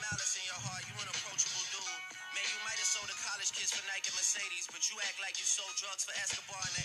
Malice in your heart, you an approachable dude. Man, you might have sold the college kids for Nike and Mercedes, but you act like you sold drugs for Escobar and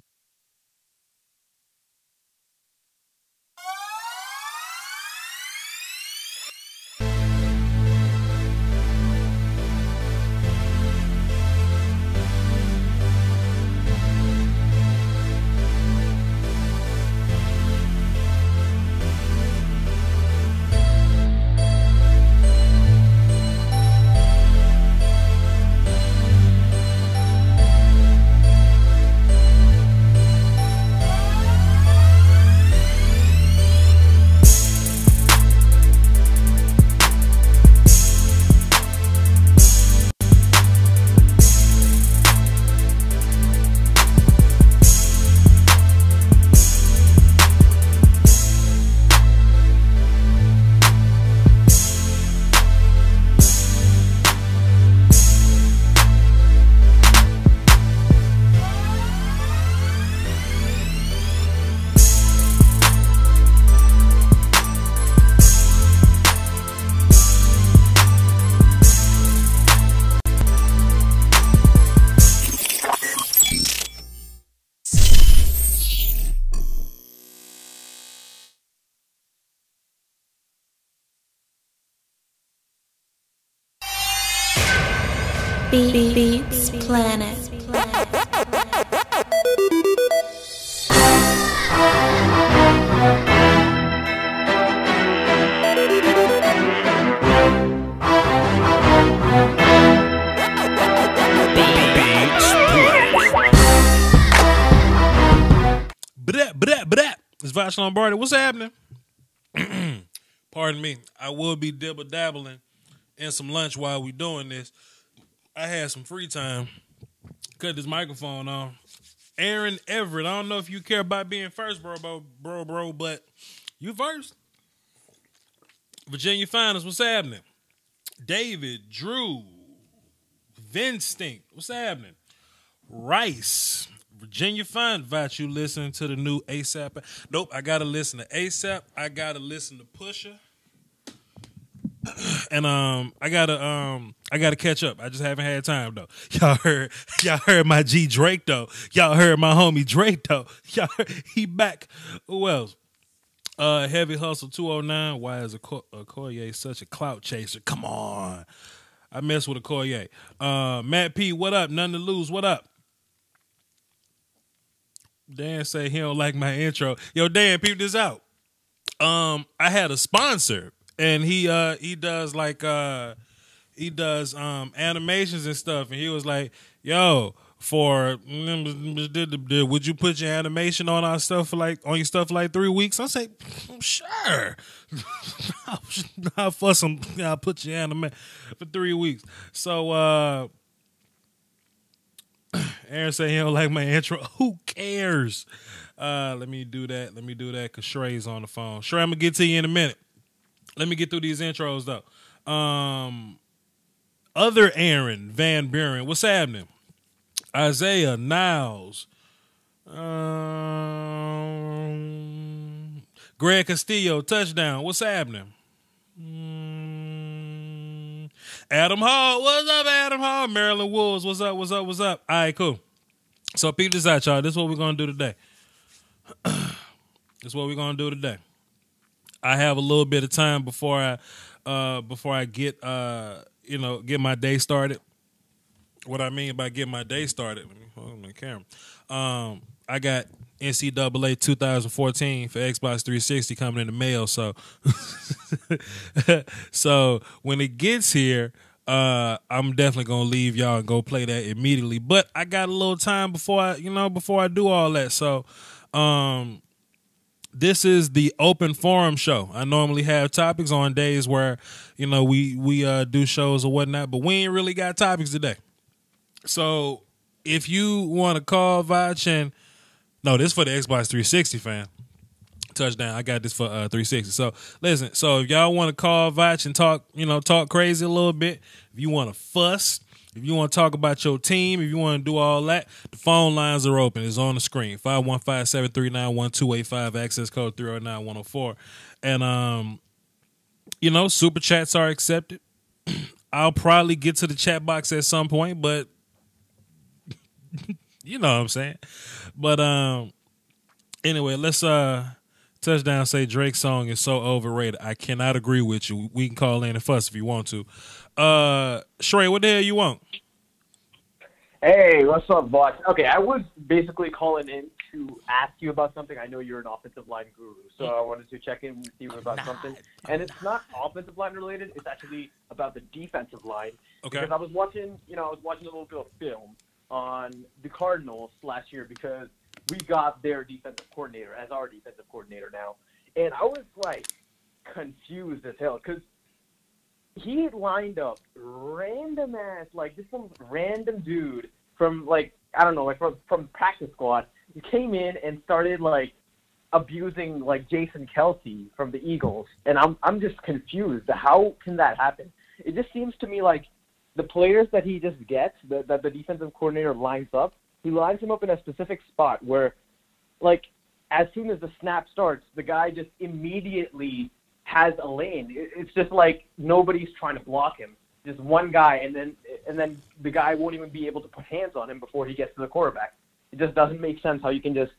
Beats Planet. It's Vash Lombardi. What's happening? Pardon me. I will be dibble-dabbling in some lunch while we doing this. I had some free time. Cut this microphone on. Aaron Everett. I don't know if you care about being first, bro, but you first. Virginia Finest. What's happening? David, Drew, Vinstinct. What's happening? Rice. Virginia Fine. Invite you listen to the new ASAP. Nope, I gotta listen to ASAP. I gotta listen to Pusha. And I gotta catch up. I just haven't had time though. Y'all heard my G Drake though. Y'all heard my homie Drake though. Y'all heard, he back. Who else? Heavy Hustle 209. Why is Okoye such a clout chaser? Come on. I mess with Okoye. Matt P, what up? None to lose. What up? Dan say he don't like my intro. Yo, Dan, peep this out. I had a sponsor, and he does like animations and stuff, and he was like, "Yo, would you put your animation on our stuff for your stuff for like 3 weeks?" I say, "Sure." I'll put your anime for 3 weeks. So Aaron said he don't like my intro. Who cares? Let me do that because Shrey's on the phone. Shrey, I'm going to get to you in a minute. Let me get through these intros, though. Other Aaron Van Buren. What's happening? Isaiah Niles. Greg Castillo, touchdown. What's happening? Adam Hall, what's up, Adam Hall? Maryland Wolves, what's up? All right, cool. So peep this out, y'all. This is what we're going to do today. I have a little bit of time before I get get my day started. What I mean by get my day started, let me hold my camera. I got NCAA 2014 for Xbox 360 coming in the mail. So, so when it gets here, I'm definitely gonna leave y'all and go play that immediately. But I got a little time before I do all that. So, this is the open forum show. I normally have topics on days where we do shows or whatnot, but we ain't really got topics today. So if you want to call Vach and no, this is for the Xbox 360 fan. Touchdown. I got this for 360. So listen, so if y'all want to call Vach and talk crazy a little bit, if you want to fuss, if you want to talk about your team, if you want to do all that, the phone lines are open. It's on the screen. 515-739-1285, access code 309104. And super chats are accepted. I'll probably get to the chat box at some point, but you know what I'm saying. But anyway, let's touchdown say Drake's song is so overrated. I cannot agree with you. We can call in and fuss if you want to. Shrey, what the hell you want? Hey, what's up, boss? Okay, I was basically calling in to ask you about something. I know you're an offensive line guru, so I wanted to check in with you about something. And it's not offensive line related. It's actually about the defensive line. Okay. Because I was watching a little bit of film on the Cardinals last year because we got their defensive coordinator as our defensive coordinator now. And I was, like, confused as hell because he had lined up random ass, like just some random dude from like, I don't know, like from practice squad. He came in and started like abusing like Jason Kelsey from the Eagles. And I'm just confused. How can that happen? It just seems to me like the players that he just gets, that the defensive coordinator lines up, he lines them up in a specific spot where like as soon as the snap starts, the guy just immediately has a lane. It's just like nobody's trying to block him. Just one guy, and then the guy won't even be able to put hands on him before he gets to the quarterback. It just doesn't make sense how you can just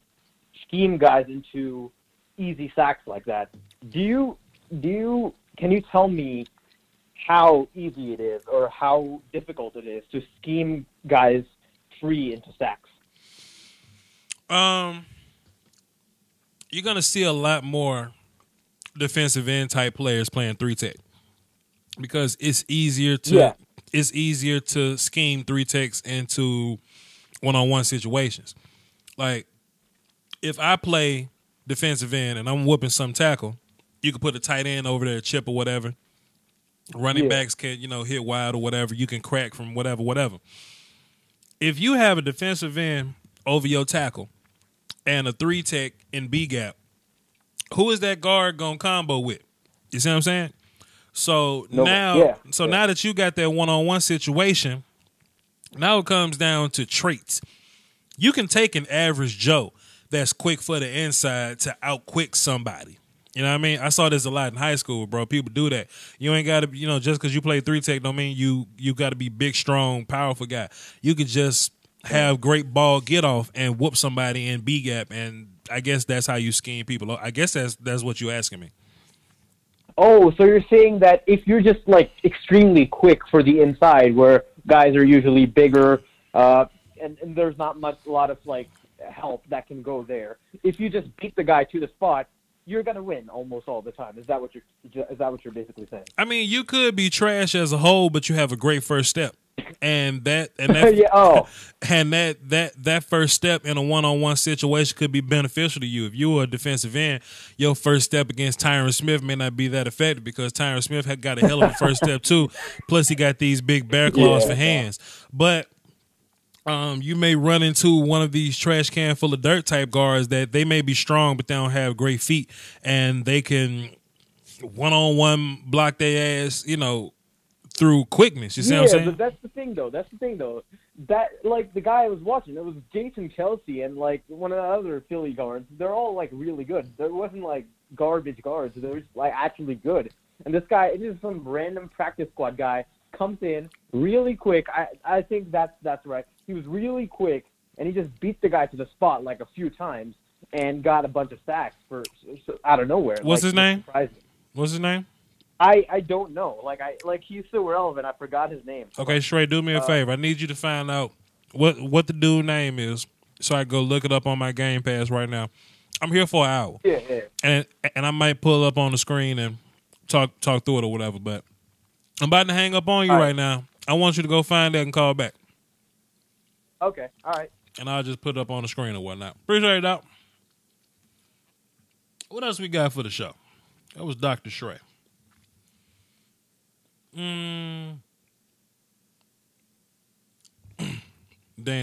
scheme guys into easy sacks like that. Can you tell me how easy it is or how difficult it is to scheme guys free into sacks? You're gonna see a lot more defensive end type players playing 3-tech because it's easier to scheme 3-techs into one-on-one situations. Like if I play defensive end and I'm whooping some tackle, you can put a tight end over there, chip or whatever. Running backs can, hit wide or whatever. You can crack from whatever. If you have a defensive end over your tackle and a 3-tech in B gap, who is that guard gonna combo with? You see what I'm saying? So now that you got that one-on-one situation, now it comes down to traits. You can take an average Joe that's quick for the inside to outquick somebody. You know what I mean? I saw this a lot in high school, bro. People do that. You ain't got to, just because you play 3-tech don't mean you got to be big, strong, powerful guy. You could just have great ball get off and whoop somebody in B gap, and I guess that's how you scheme people. I guess that's what you're asking me. Oh, so you're saying that if you're just like extremely quick for the inside, where guys are usually bigger, and there's not a lot of like help that can go there. If you just beat the guy to the spot, you're gonna win almost all the time. Is that what you're basically saying? I mean, you could be trash as a whole, but you have a great first step. And that that first step in a one-on-one situation could be beneficial to you. If you were a defensive end, your first step against Tyron Smith may not be that effective because Tyron Smith had got a hell of a first step too. Plus, he got these big bear claws for hands. But you may run into one of these trash can full of dirt type guards that they may be strong, but they don't have great feet, and they can one-on-one block their ass, through quickness. You see what I'm saying? But that's the thing, though. That, like, the guy I was watching, it was Jason Kelsey and, like, one of the other Philly guards. They're all, like, really good. There wasn't, like, garbage guards. They were, like, actually good. And this guy, it is some random practice squad guy, comes in really quick. I think that's right. He was really quick, and he just beat the guy to the spot, like, a few times and got a bunch of sacks out of nowhere. What's his name? What's his name? I don't know. Like he's so relevant. I forgot his name. Okay, Shrey, do me a favor. I need you to find out what the dude name is, so I can go look it up on my Game Pass right now. I'm here for an hour. Yeah. And I might pull up on the screen and talk through it or whatever. But I'm about to hang up on you right now. I want you to go find that and call back. Okay. All right. And I'll just put it up on the screen or whatnot. Appreciate it, Doc. What else we got for the show? That was Dr. Shrey. Dan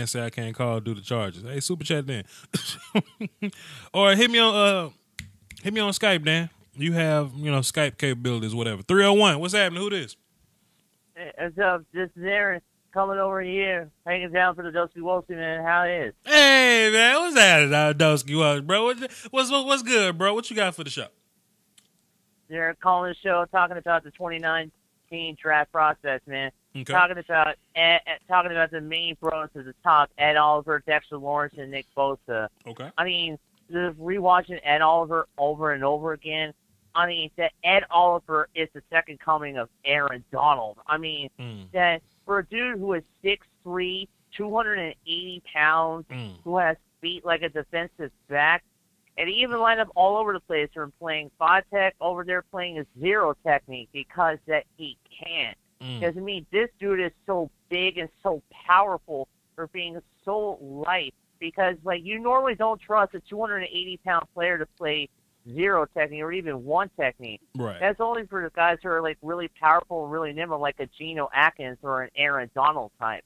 said I can't call due to charges. Hey, super chat Dan. Or hit me on Skype, Dan. You have, Skype capabilities, whatever. 301. What's happening? Who this? Hey, what's up? This is Aaron coming over here, hanging down for the Dosky Wolfie, man. How it is? Hey man, what's happening, Dosky Wolfie, bro? What's good, bro? What you got for the show? They're calling the show talking about the 29 2019 draft process, man. Okay. Talking about the main bros at the top: Ed Oliver, Dexter Lawrence, and Nick Bosa. Okay. I mean, just rewatching Ed Oliver over and over again. I mean, that Ed Oliver is the second coming of Aaron Donald. I mean, that for a dude who is 6'3", 280 pounds, who has feet like a defensive back, and he even lined up all over the place from playing 5-tech over there playing a 0 technique because that he can't. Because, I mean, this dude is so big and so powerful for being so light because, like, you normally don't trust a 280-pound player to play 0 technique or even 1 technique. Right. That's only for the guys who are, like, really powerful and really nimble, like a Geno Atkins or an Aaron Donald type.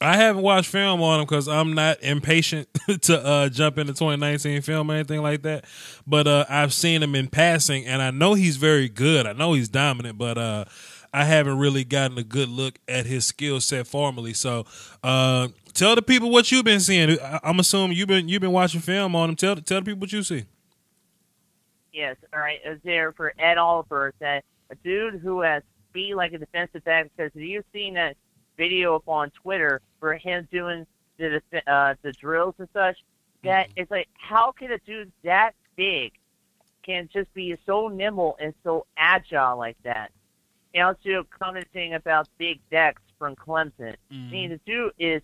I haven't watched film on him because I'm not impatient to jump into 2019 film or anything like that. But I've seen him in passing, and I know he's very good. I know he's dominant, but I haven't really gotten a good look at his skill set formally. So tell the people what you've been seeing. I'm assuming you've been watching film on him. Tell the people what you see. Yes, all right. It was there for Ed Oliver, that a dude who has speed like a defensive back, because you've seen that video up on Twitter for him doing the drills and such, that it's like, how can a dude that big can just be so nimble and so agile like that? And also commenting about Big Dex from Clemson. I mean, the dude is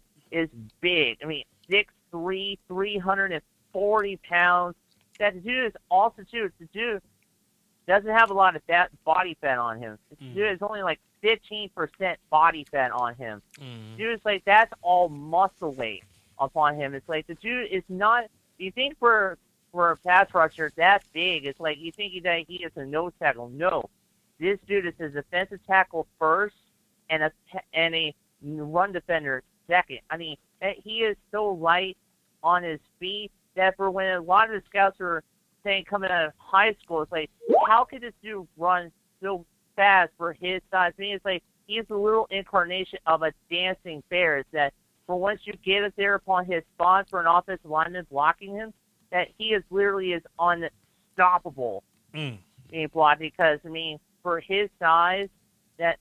big. I mean, 6'3", 340 pounds. That dude is also, too, the dude doesn't have a lot of body fat on him. The dude is only like 15% body fat on him. Dude is like, that's all muscle weight upon him. It's like, the dude is not, you think for a pass rusher that big, it's like, you think that he is a nose tackle. No. This dude is a defensive tackle first and a run defender second. I mean, he is so light on his feet that for when a lot of the scouts are saying coming out of high school, it's like, how could this dude run so fast for his size? I mean, it's like, he's a little incarnation of a dancing bear. It's that for once you get it there upon his spot for an offensive lineman blocking him, that he is literally is unstoppable being blocked because, I mean, for his size, that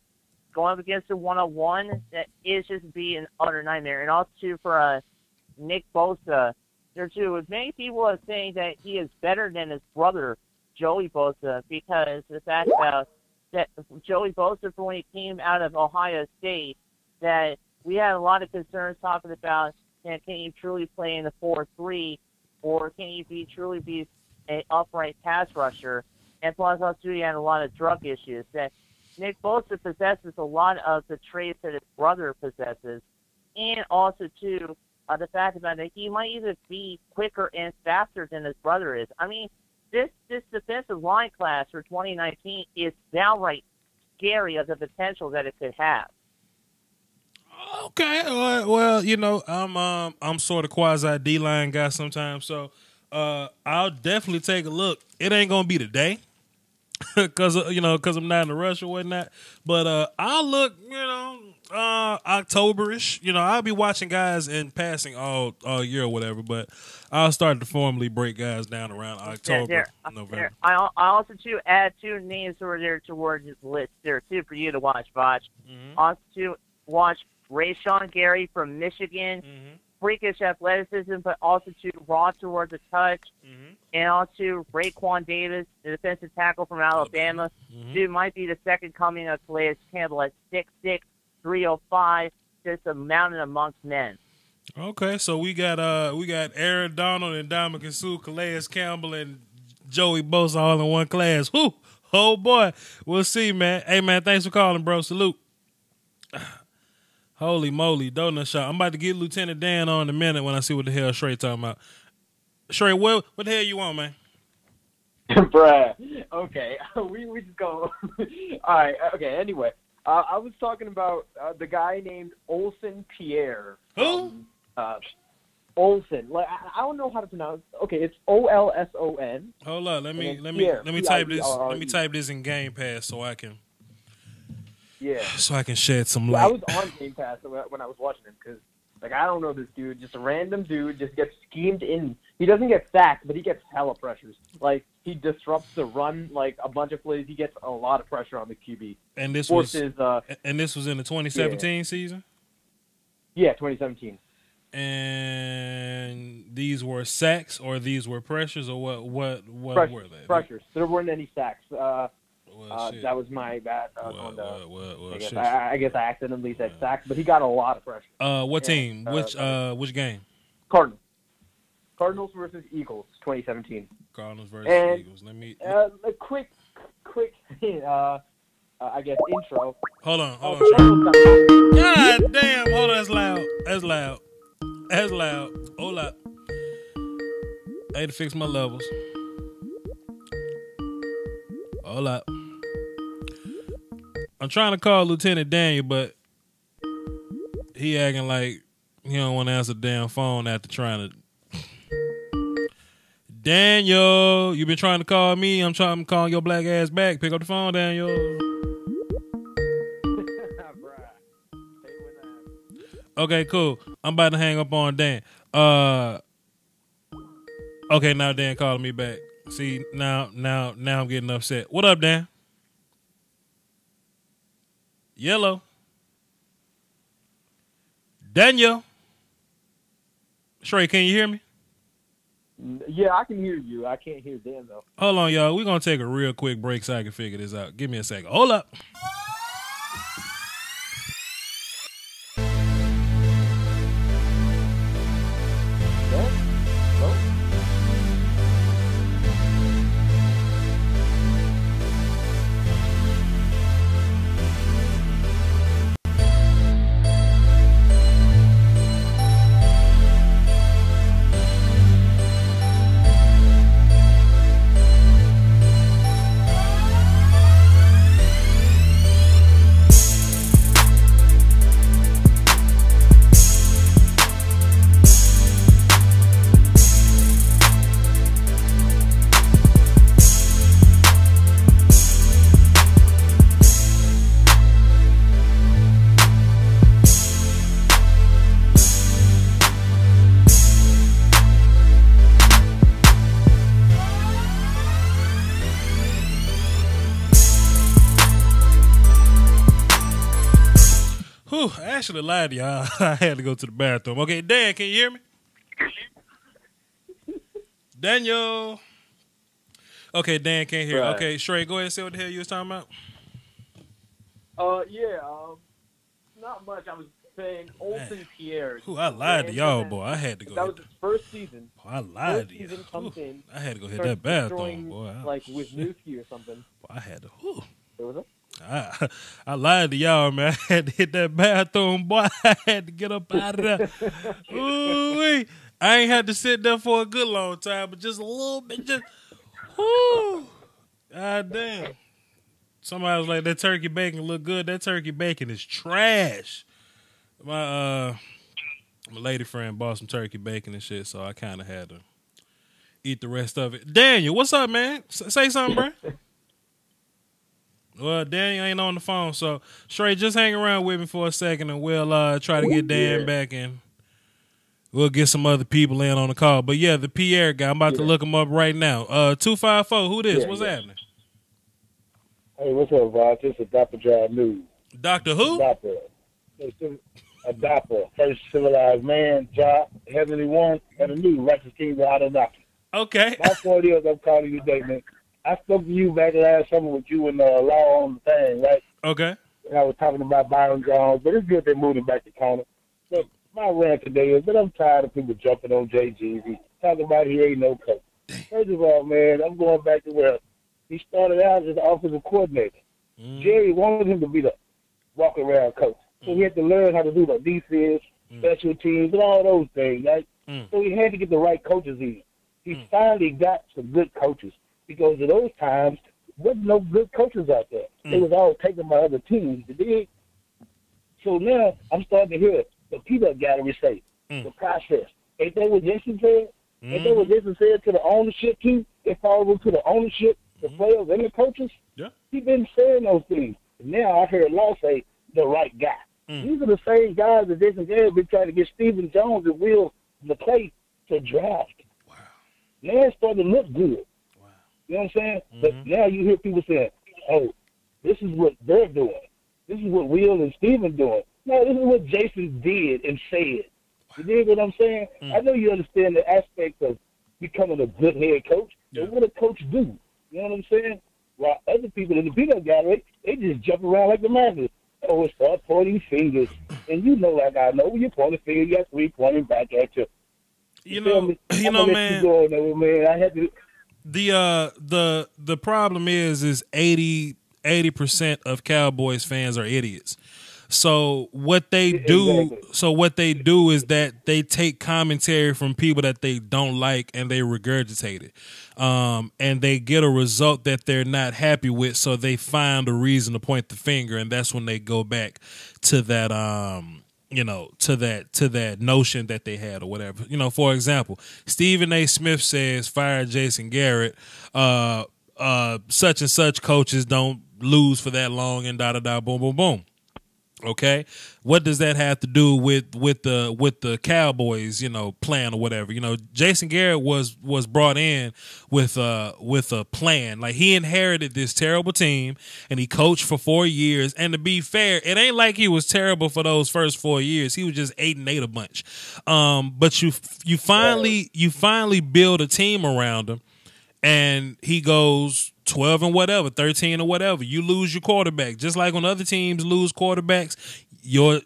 going up against a one-on-one, that is just be an utter nightmare. And also, too, for Nick Bosa, there, too, many people are saying that he is better than his brother, Joey Bosa, because the fact that Joey Bosa, for when he came out of Ohio State, that we had a lot of concerns talking about, can he truly play in the 4-3, or can he truly be an upright pass rusher? And plus, also, he had a lot of drug issues. That Nick Bosa possesses a lot of the traits that his brother possesses, and also, too, the fact about it, he might even be quicker and faster than his brother is. I mean, this defensive line class for 2019 is downright scary of the potential that it could have. Okay, well, you know, I'm sort of quasi D-line guy sometimes, so I'll definitely take a look. It ain't gonna be today, because I'm not in a rush or whatnot. But I'll look, October-ish. You know, I'll be watching guys in passing all year or whatever. But I'll start to formally break guys down around October, November. I also too add 2 names over there towards this list there too for you to watch, Botch. Also to watch Rashawn Gary from Michigan. Freakish athleticism, but also to raw towards the touch, and also Raekwon Davis, the defensive tackle from Alabama. Dude might be the second coming of Calais Campbell at 6'6", 305, just a mountain amongst men. Okay, so we got Aaron Donald and Ndamukong Suh, Calais Campbell, and Joey Bosa all in one class. Whoo! Oh boy, we'll see, man. Hey, man, thanks for calling, bro. Salute. Holy moly, donut shop. I'm about to get Lieutenant Dan on in a minute when I see what the hell Shrey talking about. Shrey, what the hell you want, man? Bruh. Okay. We just go. All right. Okay. Anyway, I was talking about the guy named Olsen Pierre. Who? Olsen. Like I don't know how to pronounce. Okay, it's Olson. Hold up. Let me type this. Let me type this in Game Pass so I can. Yeah. So I can shed some light. I was on Game Pass when I was watching him because Like, I don't know this dude. Just a random dude just gets schemed in. He doesn't get sacked, but he gets hella pressures. Like, he disrupts the run, like, a bunch of plays. He gets a lot of pressure on the QB. And this Forces, was in the 2017 season? Yeah, 2017. And these were sacks or these were pressures or what were they? Pressures. There weren't any sacks. Well, that was my bad. I guess I accidentally said sack, but he got a lot of pressure. What team? Which game? Cardinals. Cardinals versus Eagles, 2017. Cardinals versus Eagles. Let me a quick I guess intro. Hold on. God damn! Hold on, that's loud. Hold up. I had to fix my levels. Hold up. I'm trying to call Lieutenant Daniel, but he acting like he don't want to answer the damn phone after trying to. Daniel, you been trying to call me. I'm trying to call your black ass back. Pick up the phone, Daniel. Okay, cool. I'm about to hang up on Dan. Okay, now Dan calling me back. See, now I'm getting upset. What up, Dan? Yellow. Daniel. Shrey, can you hear me? Yeah, I can hear you. I can't hear Dan, though. Hold on, y'all. We're going to take a real quick break so I can figure this out. Give me a second. Hold up. I actually lied to y'all. I had to go to the bathroom. Okay, Dan, can you hear me? Daniel. Okay, Dan can't hear. Right. Okay, Shrey, go ahead and say what the hell you was talking about. Not much. I was saying Olsen Pierre. I lied to y'all, boy. I had to go. That was his first season. Boy, I lied to you. Season comes in, I had to go hit that bathroom, boy. Like with Newski or something. Boy, I had to. What was it? I lied to y'all, man. I had to hit that bathroom, boy. I had to get up out of there. Ooh-wee. I ain't had to sit there for a good long time, but just a little bit. Just, whoo. God damn. Somebody was like, that turkey bacon look good. That turkey bacon is trash. My lady friend bought some turkey bacon and shit, so I kind of had to eat the rest of it. Daniel, what's up, man? Say something, bro. Well, Daniel ain't on the phone, so Shrey, just hang around with me for a second, and we'll try to get Dan back, and we'll get some other people in on the call. But yeah, the Pierre guy, I'm about to look him up right now. 254, who this? What's happening? Hey, what's up, Rod? This is Dr. Drive News. Dr. Who? Dapper. A Dapper. First civilized man, job, heavenly one, and a new righteous king out of doctor. Okay. My point is, I'm calling you today, man. I spoke to you back last summer with you and Law on the thing, right? Okay. And I was talking about Byron Jones, but it's good they're moving back to corner. So my rant today is that I'm tired of people jumping on JG. Talking about he ain't no coach. First of all, man, I'm going back to where he started out as an offensive coordinator. Jerry wanted him to be the walk-around coach. So he had to learn how to do the defense, special teams, and all those things, right? So he had to get the right coaches in. He finally got some good coaches. Because at those times, there wasn't no good coaches out there. They was all taken by other teams. You dig? So now I'm starting to hear the peanut gallery say, the process. Ain't that what Jensen said? Ain't that what Jensen said to the ownership too? It falls into the ownership, the players, and the coaches? Yeah. He been saying those things. Now I heard Law say the right guy. These are the same guys that Jason Garrett been trying to get Stephen Jones and Will McClay to draft. Wow. Now it's starting to look good. Wow. You know what I'm saying? But now you hear people saying, oh, this is what they're doing. This is what Will and Stephen doing. No, this is what Jason did and said. You dig what I'm saying? I know you understand the aspect of becoming a good head coach. But what a coach do? You know what I'm saying? While other people in the peanut gallery, they just jump around like the madness. Oh, start pointing fingers. And you know, like I know, when you point a finger, you got three pointing back at you. You know, man. You go on over, man. I had to. The problem is 80% of Cowboys fans are idiots. So what they do, is that they take commentary from people that they don't like and they regurgitate it, and they get a result that they're not happy with. So they find a reason to point the finger, and that's when they go back to that, to that notion that they had or whatever. You know, for example, Stephen A. Smith says fire Jason Garrett. Such and such coaches don't lose for that long, and boom, boom, boom. Okay, what does that have to do with the Cowboys, plan or whatever? Jason Garrett was brought in with a plan. Like, he inherited this terrible team and he coached for 4 years. And to be fair, it ain't like he was terrible for those first 4 years. He was just 8-8 a bunch. But you finally build a team around him, and he goes 12 and whatever, 13 or whatever. You lose your quarterback. Just like when other teams lose quarterbacks, your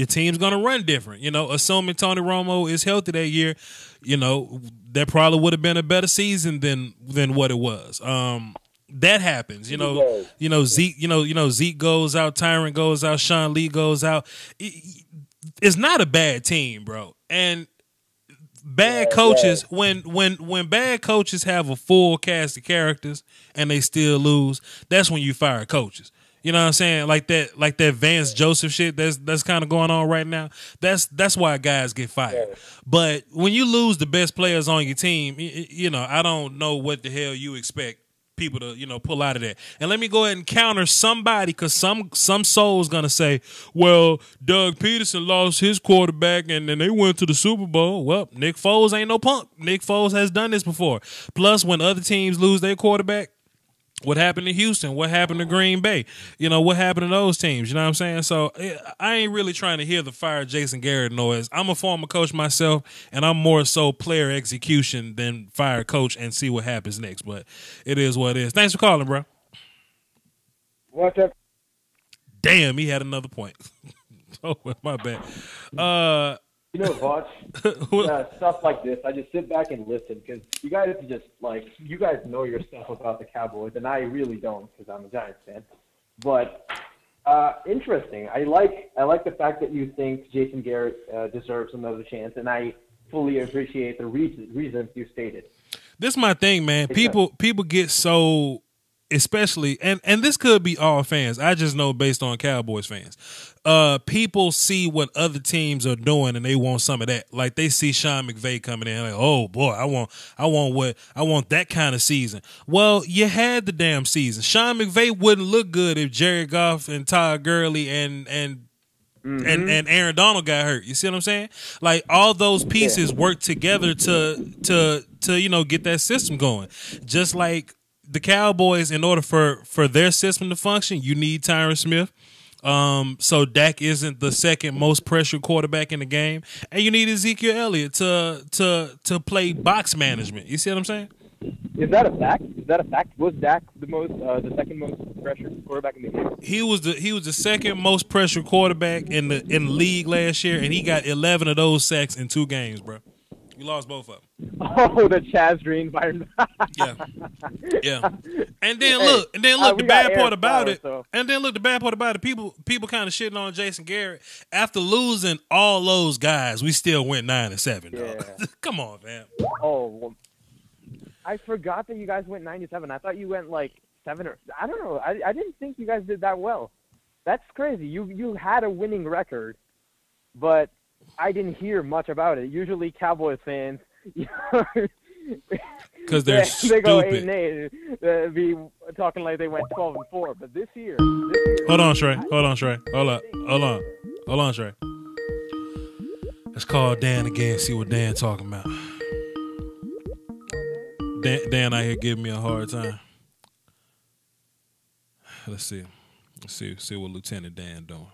team's going to run different. Assuming Tony Romo is healthy that year, that probably would have been a better season than what it was. That happens. Zeke, Zeke goes out, Tyron goes out, Sean Lee goes out. It's not a bad team, bro. And bad coaches, when bad coaches have a full cast of characters and they still lose, that's when you fire coaches. You know what I'm saying? Like that Vance Joseph shit that's kind of going on right now. That's why guys get fired. Yeah. But when you lose the best players on your team, I don't know what the hell you expect people to pull out of that. And let me go ahead and counter somebody, because some soul's gonna say, well, Doug Peterson lost his quarterback and then they went to the Super Bowl. Well, Nick Foles ain't no punk. Nick Foles has done this before. Plus, when other teams lose their quarterback, what happened to Houston? What happened to Green Bay? What happened to those teams? You know what I'm saying? So I ain't really trying to hear the fire Jason Garrett noise. I'm a former coach myself, and I'm more so player execution than fire coach and see what happens next. But it is what it is. Thanks for calling, bro. What's up? Damn, he had another point. Oh, my bad. Voch, stuff like this, I just sit back and listen, because you guys know your stuff about the Cowboys, and I really don't, because I'm a Giants fan. But interesting. I like the fact that you think Jason Garrett deserves another chance, and I fully appreciate the reasons you stated. This is my thing, man. People get so, especially, and this could be all fans. I just know based on Cowboys fans. People see what other teams are doing and they want some of that. Like, they see Sean McVay coming in, like, oh boy, I want that kind of season. Well, you had the damn season. Sean McVay wouldn't look good if Jared Goff and Todd Gurley and Aaron Donald got hurt. You see what I'm saying? Like, all those pieces work together to get that system going. Just like the Cowboys, in order for their system to function, you need Tyron Smith. So Dak isn't the second most pressured quarterback in the game, and you need Ezekiel Elliott to play box management. You see what I'm saying? Is that a fact? Was Dak the second most pressured quarterback in the game? He was the second most pressured quarterback in the league last year, and he got 11 of those sacks in 2 games, bro. You lost both of them. Oh, the Chaz Green environment. Yeah. And then look, the bad part about it. And then look, the bad part about it. People kind of shitting on Jason Garrett after losing all those guys. We still went 9-7. Yeah. Come on, man. Oh, well, I forgot that you guys went 9-7. I thought you went like 7 or I don't know. I didn't think you guys did that well. That's crazy. You had a winning record, but I didn't hear much about it. Usually Cowboys fans, Because they're they go stupid. 8-8, be talking like they went 12-4. But this year, Hold on, Shrey. Hold on, Shrey. Let's call Dan again. See what Dan talking about. Dan out here giving me a hard time. Let's see what Lieutenant Dan doing.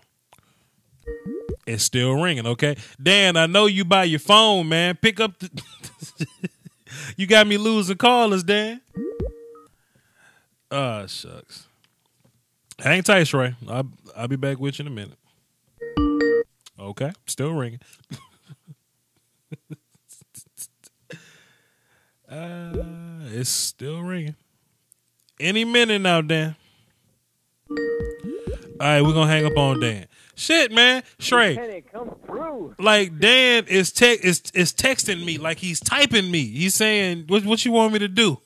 It's still ringing, okay? Dan, I know you by your phone, man. Pick up the... You got me losing callers, Dan. Ah, shucks. Hang tight, Shrey. I'll be back with you in a minute. Okay, still ringing. It's still ringing. Any minute now, Dan. All right, we're gonna hang up on Dan. Shit, man, Shrey. Can it come through? Like Dan is texting me, like he's typing me. He's saying, "What you want me to do?"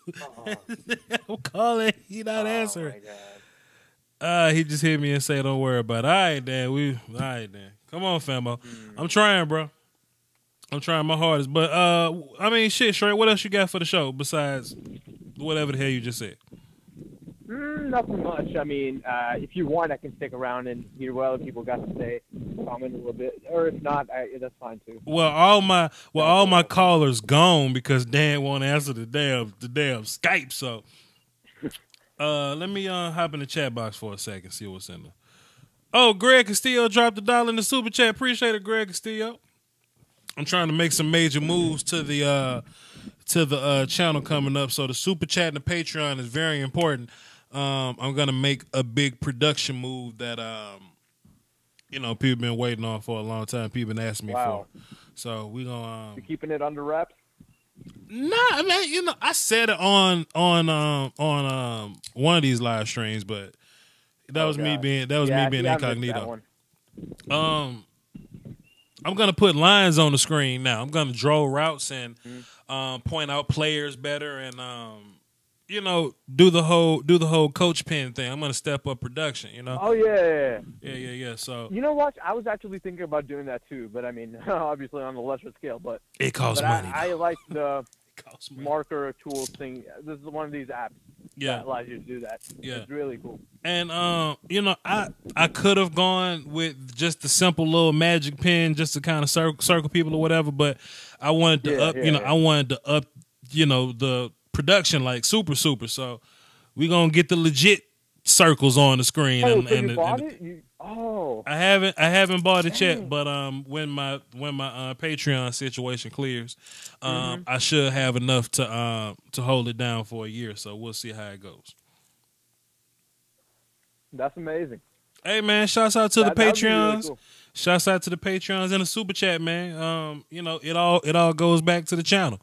I'm calling. He not answering. My God. He just hit me and say, "Don't worry about it." All right, Dan. All right, Dan. Come on, famo. I'm trying, bro. I'm trying my hardest. But I mean, shit, Shrey. What else you got for the show besides whatever the hell you just said? Nothing much. I mean, if you want, I can stick around and hear what other people got to say, comment a little bit, or if not, that's fine too. Well, all my callers gone because Dan won't answer the damn Skype. So, let me hop in the chat box for a second, see what's in there. Oh, Greg Castillo dropped $1 in the super chat. Appreciate it, Greg Castillo. I'm trying to make some major moves to the channel coming up. So the super chat and the Patreon is very important. I'm gonna make a big production move that people been waiting on for a long time. People been asking me for. So we gonna You keeping it under wraps? Nah, I mean, I said it on one of these live streams, but that was me being incognito. I'm gonna put lines on the screen now. I'm gonna draw routes and point out players better and do the whole coach pin thing. I'm gonna step up production. Oh yeah. So you know what? I was actually thinking about doing that too, but I mean, obviously on a lesser scale. But it costs money. I like the marker tools thing. This is one of these apps that allows you to do that. Yeah, it's really cool. And I could have gone with just a simple little magic pen just to kind of circle people or whatever, but I wanted to up the production like super. So we gonna get the legit circles on the screen. You bought it? I haven't bought it yet, but when my Patreon situation clears, I should have enough to hold it down for a year. So we'll see how it goes. That's amazing. Hey man, shouts out to the Patreons. Really cool. Shouts out to the Patreons and the super chat, man. It all goes back to the channel.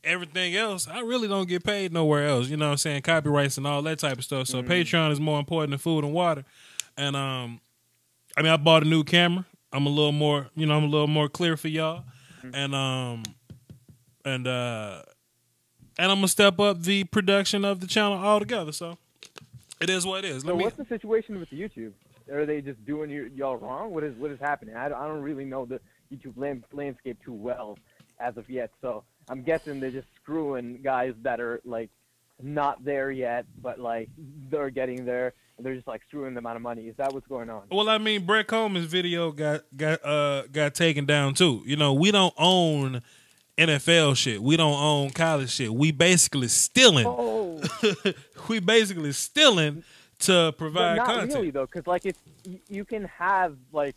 Everything else, I really don't get paid nowhere else. You know what I'm saying? Copyrights and all that type of stuff. So Patreon is more important than food and water. And I bought a new camera. I'm a little more clear for y'all. And I'm gonna step up the production of the channel altogether. So it is what it is. What's the situation with YouTube? Are they just doing y'all wrong? What is happening? I don't really know the YouTube landscape too well as of yet. So I'm guessing they're just screwing guys that are like not there yet, but like they're getting there. And they're just like screwing them out of money. Is that what's going on? Well, I mean, Brett Coleman's video got taken down too. We don't own NFL shit. We don't own college shit. We basically stealing. Oh. We basically stealing to provide not content. Not really though, because like you can have like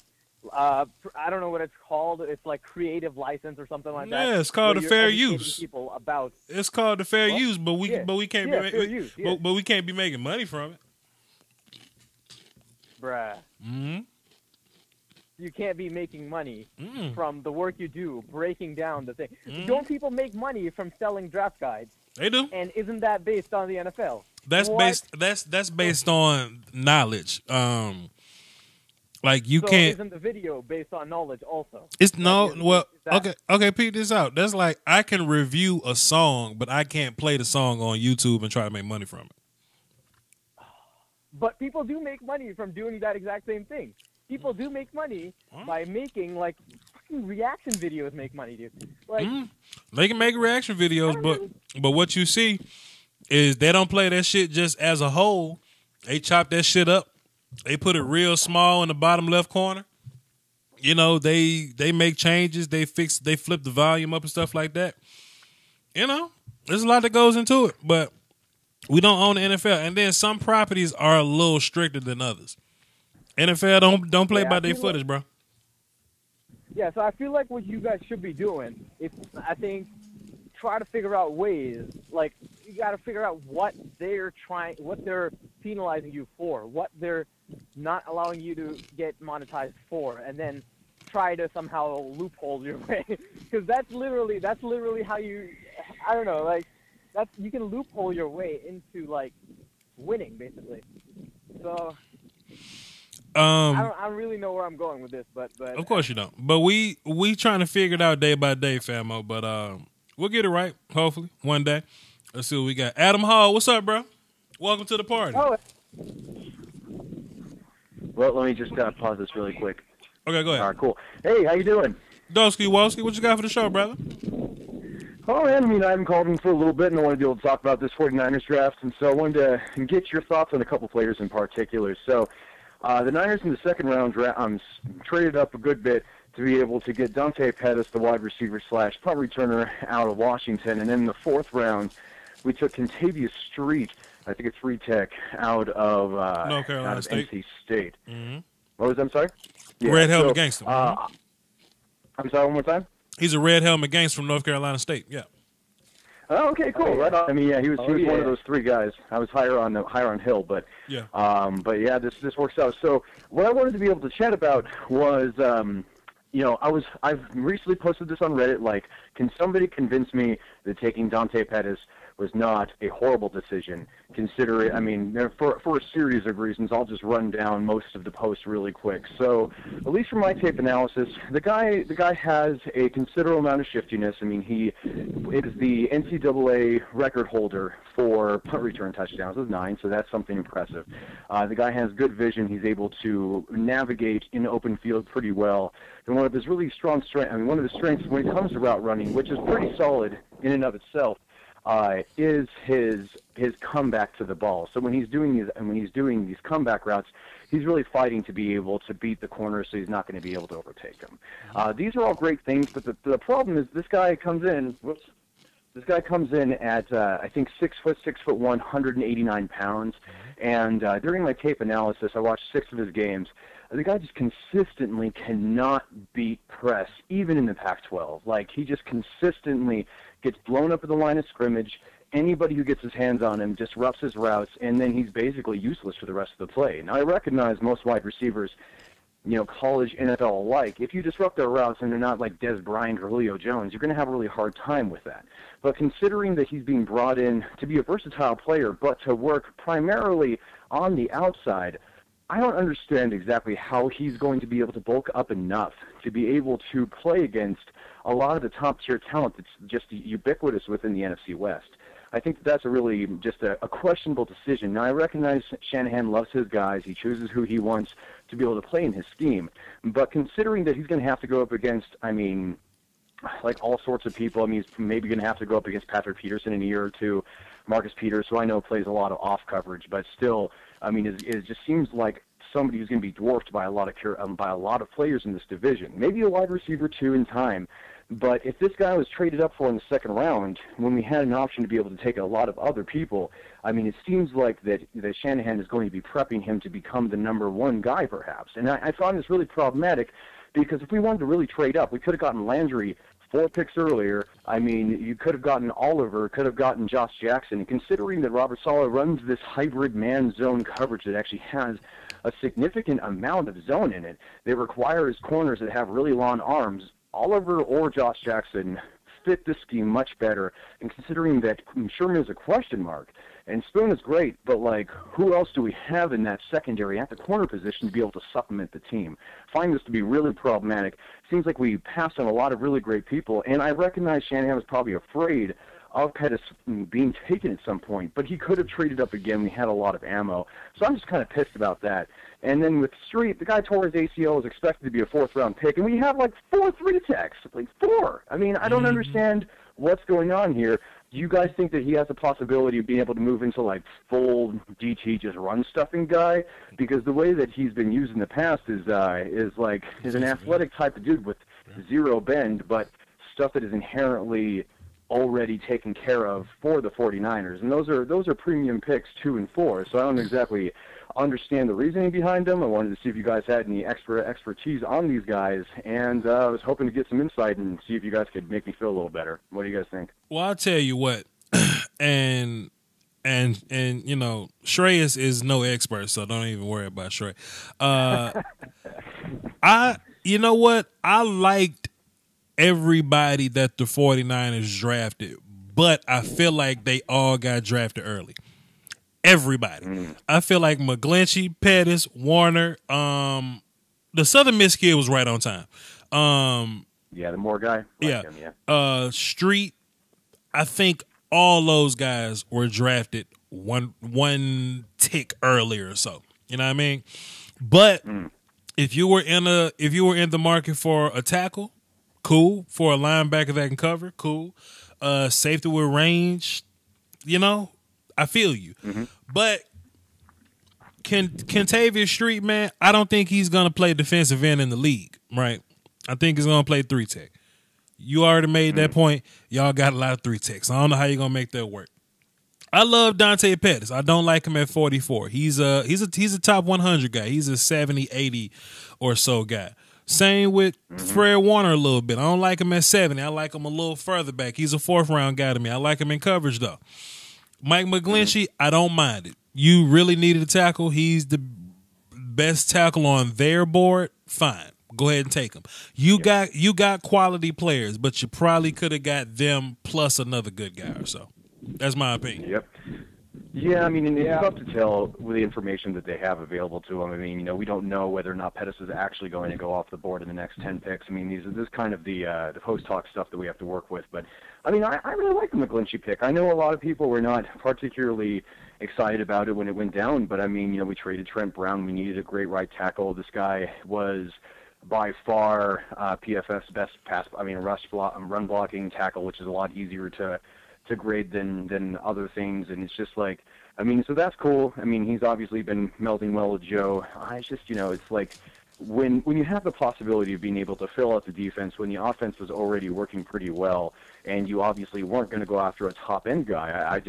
I don't know what it's called. It's like creative license or something like that. Yeah, it's called the fair use. People about it's called the fair use, but we can't but we can't be making money from it. Bruh. Mm-hmm. You can't be making money from the work you do, breaking down the thing. Don't people make money from selling draft guides? They do. And isn't that based on the NFL? That's based on knowledge. Like you so can't. Isn't the video based on knowledge also? It's okay. Peep this out. That's like I can review a song, but I can't play the song on YouTube and try to make money from it. But people do make money from doing that exact same thing. People do make money by making like fucking reaction videos make money, dude. Like, They can make reaction videos, but what you see is they don't play that shit just as a whole. They chop that shit up. They put it real small in the bottom left corner. You know, they make changes. They flip the volume up and stuff like that. You know, there's a lot that goes into it, but we don't own the NFL. And then some properties are a little stricter than others. NFL don't play by their footage, bro. Yeah, so I feel like what you guys should be doing is, I think, try to figure out ways. Like, you got to figure out what they're penalizing you for, what they're not allowing you to get monetized for, and then try to somehow loophole your way. Because that's literally how you, I don't know, like, you can loophole your way into, like, winning, basically. So I don't really know where I'm going with this, but of course you don't. But we trying to figure it out day by day, famo. But we'll get it right, hopefully, one day. Let's see what we got. Adam Hall, what's up, bro? Welcome to the party. Oh. Well, let me just pause this really quick. Okay, go ahead. All right, cool. Hey, how you doing? Dosky Wolski, what you got for the show, brother? Oh, man, I mean, I haven't called in for a little bit, and I want to be able to talk about this 49ers draft, and so I wanted to get your thoughts on a couple players in particular. So the Niners in the second round traded up a good bit to be able to get Dante Pettis, the wide receiver / punt returner, out of Washington. And then in the fourth round, we took Kentavious Street, I think it's free tech, out of North Carolina State. NC State. Mm-hmm. What was that? I'm sorry? Yeah, Red Helmet Gangster. I'm sorry, one more time? He's a Red Helmet Gangster from North Carolina State, yeah. Oh, okay, cool. Right on. I mean, yeah, he was one of those three guys. I was higher on Hill, but yeah. But yeah, this works out. So what I wanted to be able to chat about was, I've recently posted this on Reddit. Like, can somebody convince me that taking Dante Pettis was not a horrible decision? Considering, I mean, for a series of reasons, I'll just run down most of the posts really quick. So, at least from my tape analysis, the guy has a considerable amount of shiftiness. I mean, he is the NCAA record holder for punt return touchdowns with 9, so that's something impressive. The guy has good vision. He's able to navigate in open field pretty well. And one of his really strong strengths, one of his strengths when it comes to route running, which is pretty solid in and of itself, is his comeback to the ball. So when he's doing these comeback routes, he's really fighting to be able to beat the corner, so he's not going to be able to overtake him. These are all great things, but the problem is this guy comes in. This guy comes in at I think 6'1", 189 pounds, and during my tape analysis, I watched 6 of his games. The guy just consistently cannot beat press, even in the Pac-12. Like, he just consistently gets blown up at the line of scrimmage. Anybody who gets his hands on him disrupts his routes, and then he's basically useless for the rest of the play. Now, I recognize most wide receivers, college, NFL alike, if you disrupt their routes and they're not like Des Bryant or Julio Jones, you're going to have a really hard time with that. But considering that he's being brought in to be a versatile player, but to work primarily on the outside, I don't understand exactly how he's going to be able to bulk up enough to be able to play against a lot of the top-tier talent that's just ubiquitous within the NFC West. I think that's a really just a questionable decision. Now, I recognize Shanahan loves his guys. He chooses who he wants to be able to play in his scheme. But considering that he's going to have to go up against, like all sorts of people, he's maybe going to have to go up against Patrick Peterson in a year or two. Marcus Peters, who I know plays a lot of off coverage, but still, it just seems like somebody who's going to be dwarfed by a lot of players in this division. Maybe a wide receiver too in time, but if this guy was traded up for in the second round, when we had an option to be able to take a lot of other people, it seems like that Shanahan is going to be prepping him to become the number one guy, perhaps. And I find this really problematic because if we wanted to really trade up, we could have gotten Landry 4 picks earlier. You could have gotten Oliver, could have gotten Josh Jackson. And considering that Robert Saleh runs this hybrid man-zone coverage that actually has a significant amount of zone in it, that requires corners that have really long arms, Oliver or Josh Jackson fit this scheme much better. And considering that Sherman is a question mark, and Spoon is great, but who else do we have in that secondary at the corner position to be able to supplement the team? Find this to be really problematic. Seems like we passed on a lot of really great people, and I recognize Shanahan was probably afraid of Pettis being taken at some point, but he could have traded up again. We had a lot of ammo. So I'm just kind of pissed about that. And then with Street, the guy tore his ACL, was expected to be a 4th-round pick, and we have like 4 3-techs, like 4. I mean, I don't understand what's going on here. Do you guys think that he has a possibility of being able to move into like full DT just run stuffing guy? Because the way that he's been used in the past is an athletic type of dude with zero bend, but stuff that is inherently already taken care of for the 49ers. And those are premium picks 2 and 4. So I don't exactly understand the reasoning behind them. I wanted to see if you guys had any expertise on these guys, and I was hoping to get some insight and see if you guys could make me feel a little better. What do you guys think? Well, I'll tell you what, and you know, Shrey is no expert, so don't even worry about Shrey. You know what? I liked everybody that the 49ers drafted, but I feel like they all got drafted early. Everybody. I feel like McGlinchey, Pettis, Warner, the Southern Miss kid was right on time. The Moore guy? Street, I think all those guys were drafted one tick earlier or so. You know what I mean? But if you were in the market for a tackle, cool. For a linebacker that can cover, cool. Safety with range, you know, I feel you. But Kentavious Street, man, I don't think he's going to play defensive end in the league, right? I think he's going to play 3-tech. You already made that point. Y'all got a lot of 3-techs. I don't know how you're going to make that work. I love Dante Pettis. I don't like him at 44. He's a top 100 guy. He's a 70, 80 or so guy. Same with Fred Warner a little bit. I don't like him at 70. I like him a little further back. He's a 4th-round guy to me. I like him in coverage, though. Mike McGlinchey, I don't mind it. You really needed a tackle. He's the best tackle on their board. Fine. Go ahead and take him. You got quality players, but you probably could have got them plus another good guy or so. That's my opinion. Yep. Yeah, I mean, and it's tough to tell with the information that they have available to them. I mean, you know, we don't know whether or not Pettis is actually going to go off the board in the next 10 picks. I mean, this is kind of the post-talk stuff that we have to work with. But, I mean, I really like the McGlinchey pick. I know a lot of people were not particularly excited about it when it went down, but, I mean, you know, we traded Trent Brown. We needed a great right tackle. This guy was by far PFF's best run blocking tackle, which is a lot easier to grade than other things, and it's just like, I mean, so that's cool. I mean, he's obviously been melding well with Joe. I just, you know, it's like when you have the possibility of being able to fill out the defense when the offense was already working pretty well, and you obviously weren't going to go after a top end guy.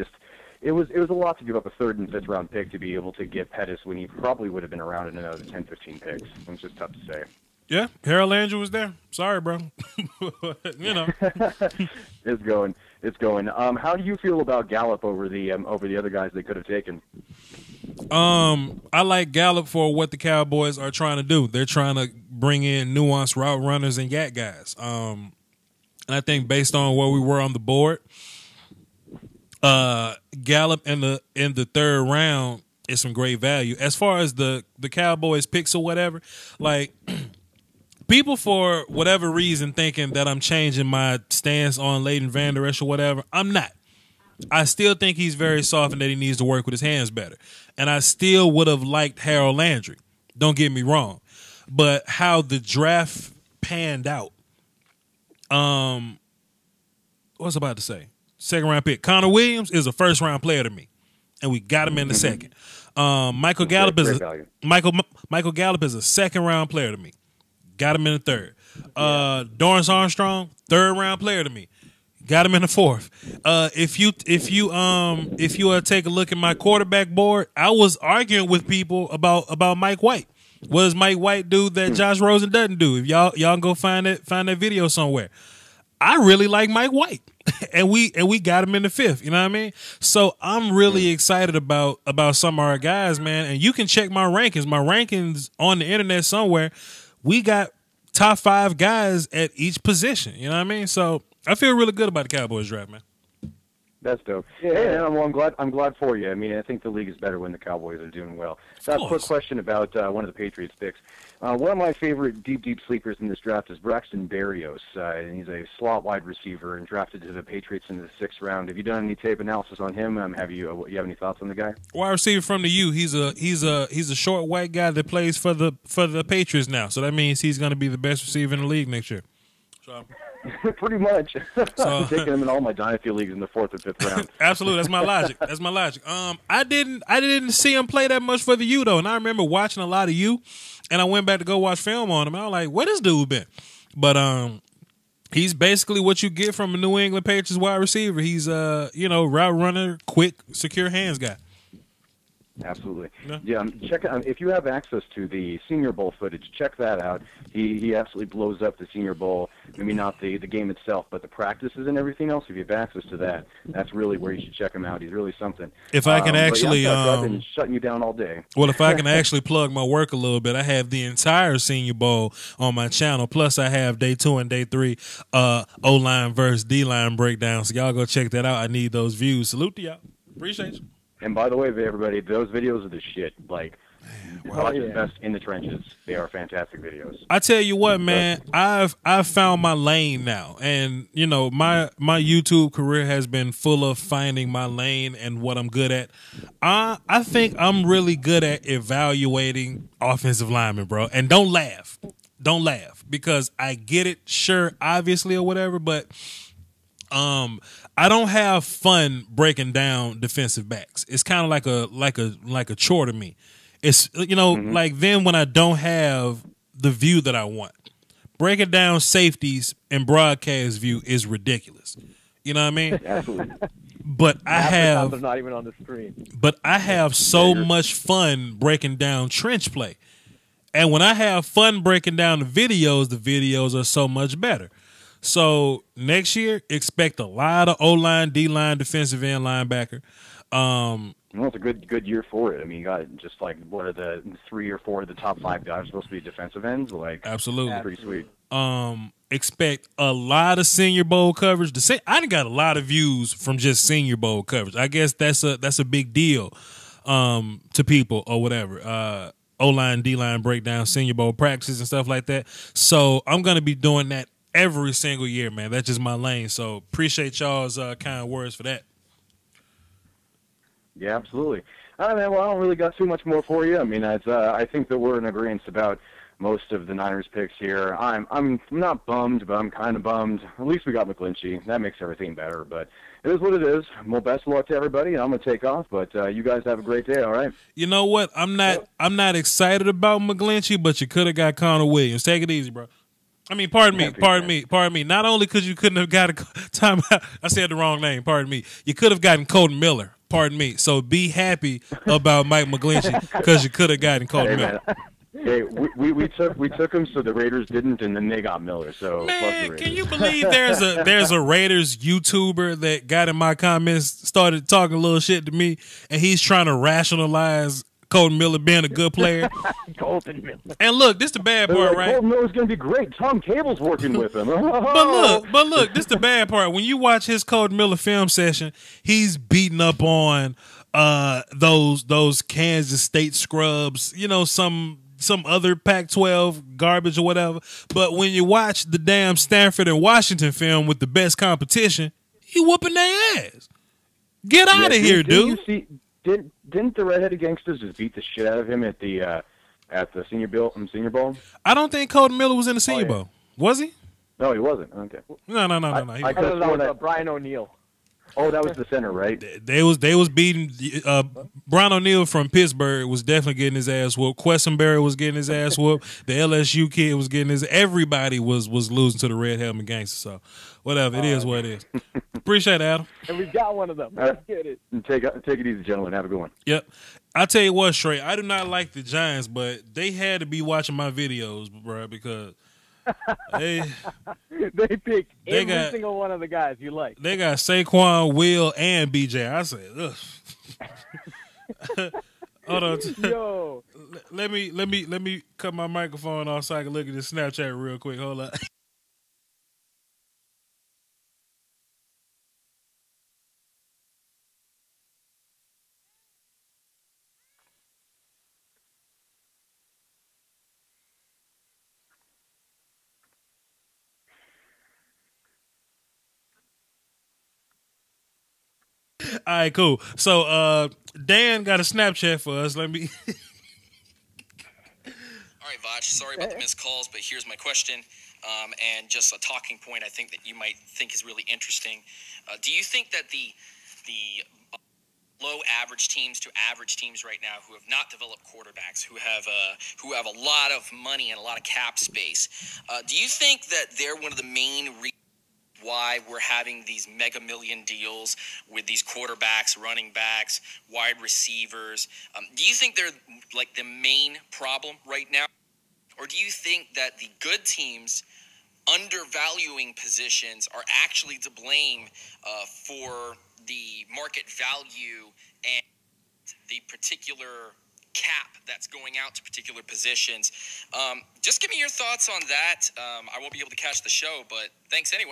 It was a lot to give up a 3rd and 5th round pick to be able to get Pettis when he probably would have been around in another 10, 15 picks. It's just tough to say. Yeah, Harold Landry was there. Sorry, bro. You know, it's going. How do you feel about Gallup over the other guys they could have taken? I like Gallup for what the Cowboys are trying to do. They're trying to bring in nuanced route runners and yak guys. And I think based on where we were on the board, Gallup in the 3rd round is some great value. As far as the Cowboys picks or whatever, like. People, for whatever reason, thinking that I'm changing my stance on Leighton Vander Esch or whatever, I'm not. I still think he's very soft and that he needs to work with his hands better. And I still would have liked Harold Landry. Don't get me wrong. But how the draft panned out, what was I about to say? 2nd round pick. Connor Williams is a 1st-round player to me, and we got him in the 2nd. Michael Gallup is a 2nd-round player to me. Got him in the 3rd. Dorrance Armstrong, 3rd-round player to me. Got him in the 4th. If you take a look at my quarterback board, I was arguing with people about Mike White. What does Mike White do that Josh Rosen doesn't do? If y'all can go find that video somewhere. I really like Mike White, and we got him in the 5th. You know what I mean? So I'm really excited about some of our guys, man. And you can check my rankings. My rankings on the internet somewhere. We got top 5 guys at each position. You know what I mean? So I feel really good about the Cowboys draft, man. That's dope. Yeah. Hey, man, I'm glad for you. I mean, I think the league is better when the Cowboys are doing well. So, a quick question about one of the Patriots picks. One of my favorite deep sleepers in this draft is Braxton Berrios. And he's a slot wide receiver and drafted to the Patriots in the 6th round. Have you done any tape analysis on him? You have any thoughts on the guy? Wide receiver from the U. He's a short white guy that plays for the Patriots now. So that means he's going to be the best receiver in the league next year. So. Pretty much. I'm taking him in all my dynasty leagues in the 4th or 5th round. Absolutely, that's my logic. I didn't see him play that much for the U though, and I remember watching a lot of U, and I went back to go watch film on him. I was like, "Where this dude been?" But he's basically what you get from a New England Patriots wide receiver. He's route runner, quick, secure hands guy. Absolutely. Yeah, check if you have access to the Senior Bowl footage, check that out. He absolutely blows up the Senior Bowl. Maybe not the game itself, but the practices and everything else. If you have access to that, that's really where you should check him out. He's really something. If I can actually, I've been shutting you down all day. Well, if I can actually plug my work a little bit, I have the entire Senior Bowl on my channel. Plus, I have day 2 and day 3 O-line versus D-line breakdown. So y'all go check that out. I need those views. Salute to y'all. Appreciate you. And by the way, everybody, those videos are the shit. Like, watch the best in the trenches. They are fantastic videos. I tell you what, man, I've found my lane now, and my YouTube career has been full of finding my lane and what I'm good at. I think I'm really good at evaluating offensive linemen, bro. And don't laugh, because I get it, sure, obviously or whatever, but. I don't have fun breaking down defensive backs. It's kind of like a chore to me. It's like then when I don't have the view that I want, breaking down safeties and broadcast view is ridiculous. You know what I mean? Absolutely. But they're not even on the screen. But I have so much fun breaking down trench play, and when I have fun breaking down the videos are so much better. So next year, expect a lot of O-line, D-line, defensive end, linebacker. Well, it's a good year for it. I mean, you got just like what are the 3 or 4 of the top 5 guys supposed to be defensive ends? Like, absolutely, pretty sweet. Expect a lot of Senior Bowl coverage. I done got a lot of views from just Senior Bowl coverage. I guess that's a big deal to people or whatever. O-line, D-line breakdown, Senior Bowl practices and stuff like that. So I'm gonna be doing that every single year, man. That's just my lane. So appreciate y'all's kind words for that. Yeah, absolutely. All right, man. Well, I don't really got too much more for you. I mean, I think that we're in agreement about most of the Niners picks here. I'm not bummed, but I'm kind of bummed. At least we got McGlinchey. That makes everything better. But it is what it is. Well, best of luck to everybody. I'm gonna take off, but you guys have a great day. All right. You know what? I'm not excited about McGlinchey, but you could have got Connor Williams. Take it easy, bro. I mean, pardon me. Not only because you couldn't have got a timeout, I said the wrong name. Pardon me. You could have gotten Colton Miller. Pardon me. So be happy about Mike McGlinchey because you could have gotten Colton Miller. Hey, we took him so the Raiders didn't, and then they got Miller. So man, can you believe there's a Raiders YouTuber that got in my comments, started talking a little shit to me, and he's trying to rationalize Colton Miller being a good player. Colton Miller. And look, this the bad part, right? Colton Miller's going to be great. Tom Cable's working with him. But look, this the bad part. When you watch his Colton Miller film session, he's beating up on those Kansas State scrubs, some other Pac-12 garbage or whatever. But when you watch the damn Stanford and Washington film with the best competition, he whooping their ass. Get out of here, dude. Didn't the redheaded gangsters just beat the shit out of him at the Senior Bowl? I don't think Colton Miller was in the Senior Bowl. Was he? No, he wasn't. Okay. No. I thought that was Brian O'Neill. Oh, that was the center, right? They was beating Brian O'Neill from Pittsburgh was definitely getting his ass whooped. Questenberry was getting his ass whooped. The LSU kid was getting everybody was losing to the red helmet gangster. So whatever, it is what it is. Appreciate it, Adam. And we've got one of them. Let's get it. Take it easy, gentlemen. Have a good one. Yep. I tell you what, Shrey, I do not like the Giants, but they had to be watching my videos, bro, because they picked every single one of the guys you like. They got Saquon, Will, and BJ. I said, ugh. Hold on. Yo. Let me cut my microphone off so I can look at this Snapchat real quick. Hold on. All right, cool. So Dan got a Snapchat for us. Let me. All right, Vach, sorry about the missed calls, but here's my question, and just a talking point I think that you might think is really interesting. Do you think that the low average teams to average teams right now who have not developed quarterbacks, who have a lot of money and a lot of cap space, do you think that they're one of the main reasons why we're having these mega million deals with these quarterbacks, running backs, wide receivers? Do you think they're like the main problem right now? Or do you think that the good teams undervaluing positions are actually to blame for the market value and the particular cap that's going out to particular positions? Just give me your thoughts on that. I won't be able to catch the show, but thanks anyway.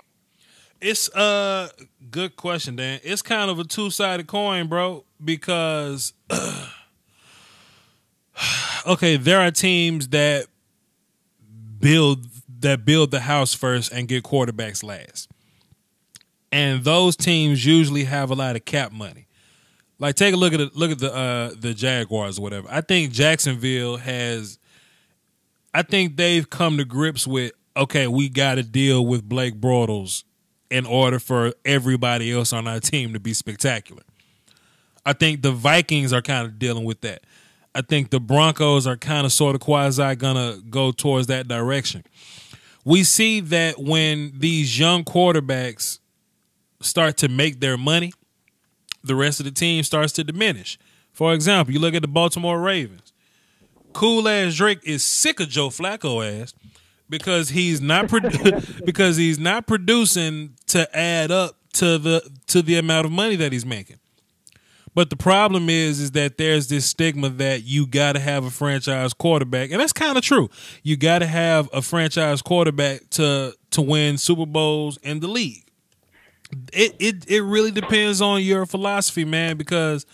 It's a good question, Dan. It's kind of a two-sided coin, bro, because okay, there are teams that build the house first and get quarterbacks last. And those teams usually have a lot of cap money. Like, take a look at the Jaguars or whatever. I think Jacksonville has. I think they've come to grips with, okay, we got to deal with Blake Bortles in order for everybody else on our team to be spectacular. I think the Vikings are kind of dealing with that. I think the Broncos are kind of sort of quasi gonna go towards that direction. We see that when these young quarterbacks start to make their money, the rest of the team starts to diminish. For example, you look at the Baltimore Ravens. Cool ass Drake is sick of Joe Flacco ass because he's not producing to add up to the amount of money that he's making. But the problem is that there's this stigma that you got to have a franchise quarterback, and that's kind of true. You got to have a franchise quarterback to win Super Bowls in the league. It really depends on your philosophy, man, because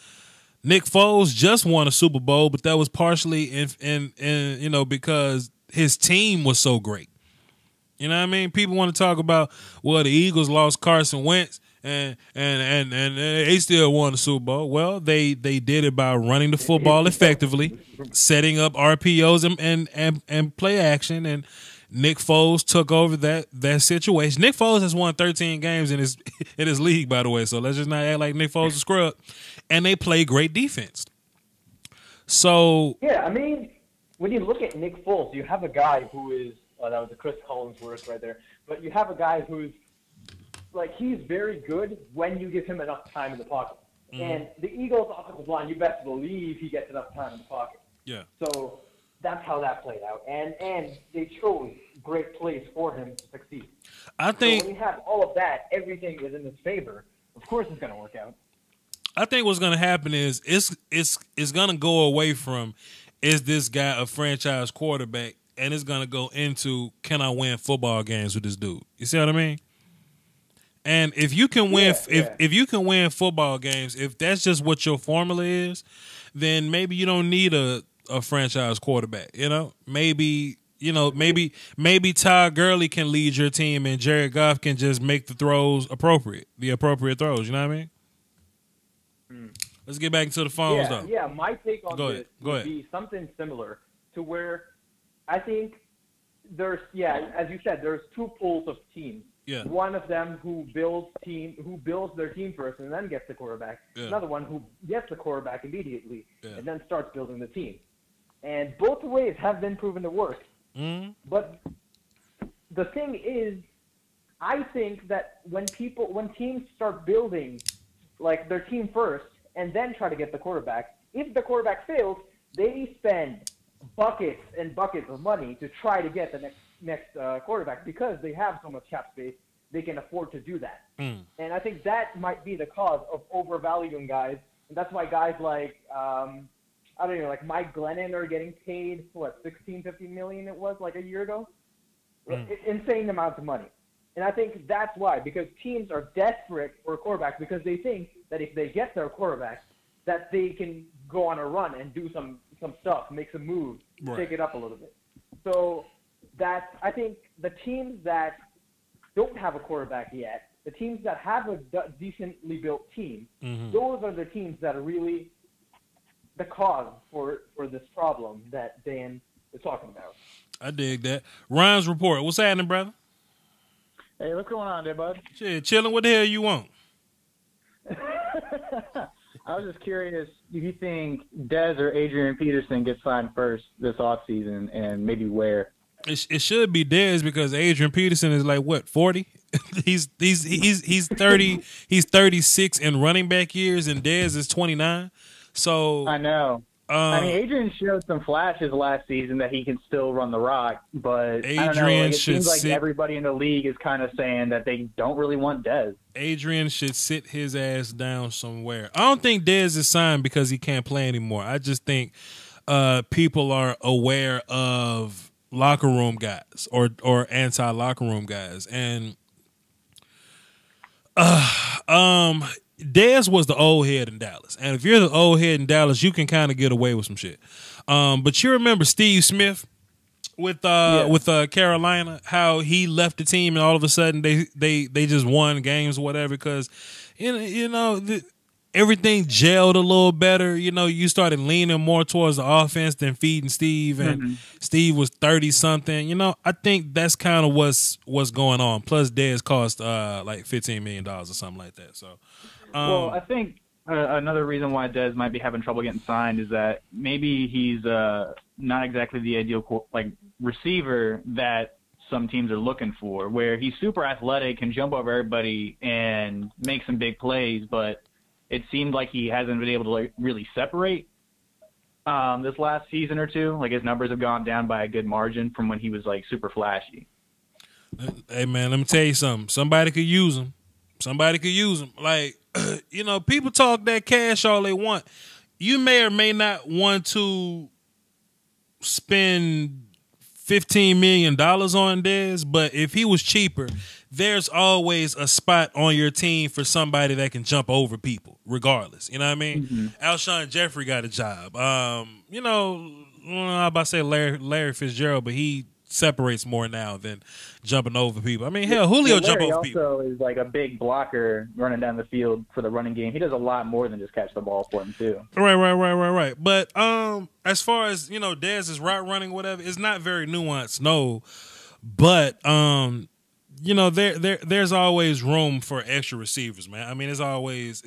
Nick Foles just won a Super Bowl, but that was partially in because his team was so great. You know what I mean? People want to talk about, well, the Eagles lost Carson Wentz and they still won the Super Bowl. Well, they did it by running the football effectively, setting up RPOs and play action, and Nick Foles took over that situation. Nick Foles has won 13 games in his league, by the way, so let's just not act like Nick Foles is a scrub. And they play great defense. So yeah, I mean, when you look at Nick Foles, you have a guy who is that was a Chris Collinsworth right there, but you have a guy who's like, he's very good when you give him enough time in the pocket. Mm-hmm. And the Eagles' offensive line, you best believe he gets enough time in the pocket. Yeah. So that's how that played out. And they chose great plays for him to succeed. I think so when you have all of that, everything is in his favor. Of course it's going to work out. I think what's going to happen is it's going to go away from, is this guy a franchise quarterback, and it's going to go into, can I win football games with this dude? You see what I mean? And if you can win, if you can win football games, if that's just what your formula is, then maybe you don't need a franchise quarterback. You know, maybe Todd Gurley can lead your team, and Jared Goff can just make the appropriate throws. You know what I mean? Let's get back into the phones, though. Yeah, my take on this would be be something similar to where I think there's, as you said, there's two pools of teams. Yeah. One of them who builds their team first and then gets the quarterback. Yeah. Another one who gets the quarterback immediately and then starts building the team. And both ways have been proven to work. Mm-hmm. But the thing is, I think that when teams start building like their team first and then try to get the quarterback, if the quarterback fails, they spend buckets and buckets of money to try to get the next quarterback because they have so much cap space, they can afford to do that. And I think that might be the cause of overvaluing guys. And that's why guys like, like Mike Glennon are getting paid, $15 million it was like a year ago? Insane amounts of money. And I think that's why, because teams are desperate for a quarterback because they think that if they get their quarterback, that they can go on a run and do some stuff, make some moves, take it up a little bit. So I think the teams that don't have a quarterback yet, the teams that have a decently built team, those are the teams that are really the cause for this problem that Dan is talking about. I dig that. Ryan's report. What's happening, brother? Hey, what's going on there, bud? Shit, chilling. What the hell you want? I was just curious if you think Dez or Adrian Peterson get signed first this offseason, and maybe where. It should be Dez because Adrian Peterson is like what 40. he's 30. He's 36 in running back years, and Dez is 29. So I know. I mean, Adrian showed some flashes last season that he can still run the rock, but I don't know. Like, it seems like everybody in the league is kind of saying that they don't really want Dez. Adrian should sit his ass down somewhere. I don't think Dez is signed because he can't play anymore. I just think people are aware of locker room guys or anti-locker room guys, and Dez was the old head in Dallas, and if you're the old head in Dallas, you can kind of get away with some shit. But you remember Steve Smith with Carolina, how he left the team and all of a sudden they just won games or whatever because everything gelled a little better. You know, you started leaning more towards the offense than feeding Steve, and Steve was 30-something. You know, I think that's kind of what's going on. Plus, Dez cost like $15 million or something like that. So, well, I think another reason why Dez might be having trouble getting signed is that maybe he's not exactly the ideal receiver that some teams are looking for, where he's super athletic, can jump over everybody and make some big plays, but it seemed like he hasn't been able to really separate this last season or two. Like, his numbers have gone down by a good margin from when he was super flashy. Hey man, let me tell you something. Somebody could use him. Like, people talk that cash all they want. You may or may not want to spend $15 million on Dez, but if he was cheaper, there's always a spot on your team for somebody that can jump over people, regardless. You know what I mean? Alshon Jeffrey got a job. I'm about to say Larry Fitzgerald, but he separates more now than jumping over people. I mean, hell, Julio jump over people. Larry also is a big blocker running down the field for the running game. He does a lot more than just catch the ball for him too. Right. But as far as Dez's route running, whatever, it's not very nuanced, no. But there's always room for extra receivers, man. I mean, it's always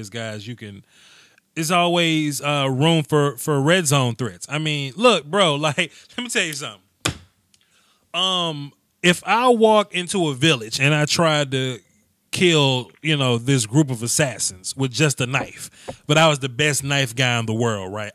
guys you can. It's always room for red zone threats. I mean, look, bro, let me tell you something. If I walk into a village and I tried to kill, this group of assassins with just a knife, but I was the best knife guy in the world, right?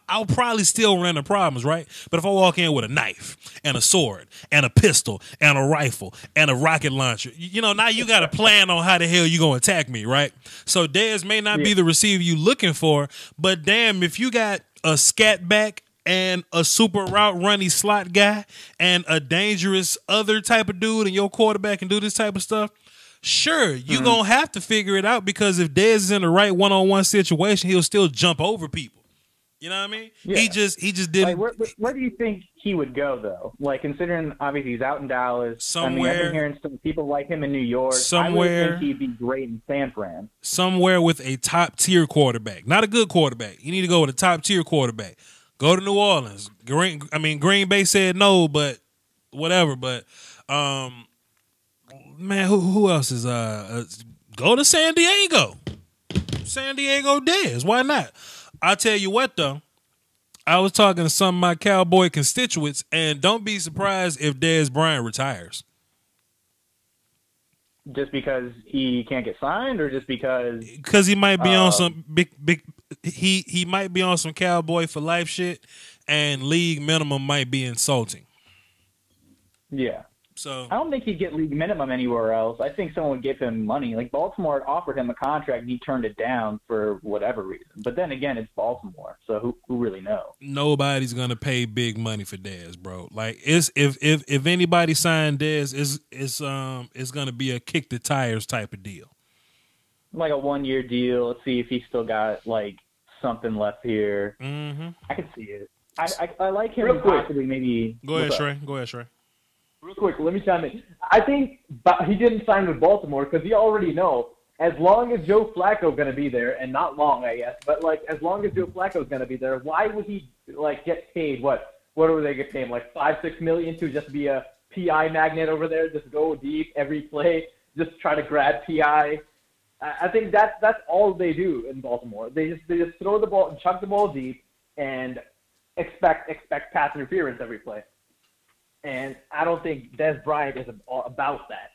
I'll probably still run into problems, right? But if I walk in with a knife and a sword and a pistol and a rifle and a rocket launcher, now you got to plan on how the hell you going to attack me, right? So Dez may not be the receiver you looking for, but damn, if you got a scat back and a super route running slot guy and a dangerous other type of dude and your quarterback can do this type of stuff, sure, you're going to have to figure it out because if Dez is in the right one-on-one situation, he'll still jump over people. You know what I mean? Yeah. He just didn't. Where do you think he would go though? Considering obviously he's out in Dallas. Somewhere. I've been hearing some people like him in New York. Somewhere. I would think he'd be great in San Fran. Somewhere with a top tier quarterback, not a good quarterback. You need to go with a top tier quarterback. Go to New Orleans. Green Bay said no, but whatever. But man, who else is go to San Diego? San Diego Dez. Why not? I'll tell you what, though. I was talking to some of my Cowboy constituents, and don't be surprised if Dez Bryant retires. Just because he can't get signed, or just because? Because he might be on some big. He might be on some Cowboy for life shit, and league minimum might be insulting. Yeah. So I don't think he'd get league minimum anywhere else. I think someone would give him money. Baltimore had offered him a contract and he turned it down for whatever reason. But then again, it's Baltimore, so who really knows? Nobody's gonna pay big money for Dez, bro. If anybody signed Dez, it's gonna be a kick the tires type of deal. Like a 1-year deal. Let's see if he's still got something left here. Mm-hmm. I could see it. I like him possibly maybe. Go ahead, Shrey. Real quick, let me chime in. I think he didn't sign with Baltimore because he already know as long as Joe Flacco's going to be there, and not long, I guess, but like as long as Joe Flacco's going to be there, why would he like get paid? What would they get paid? Like $5-6 million to just be a PI magnet over there, just go deep every play, just try to grab PI. I think that's all they do in Baltimore. They just throw the ball and chuck the ball deep and expect pass interference every play. And I don't think Dez Bryant is about that.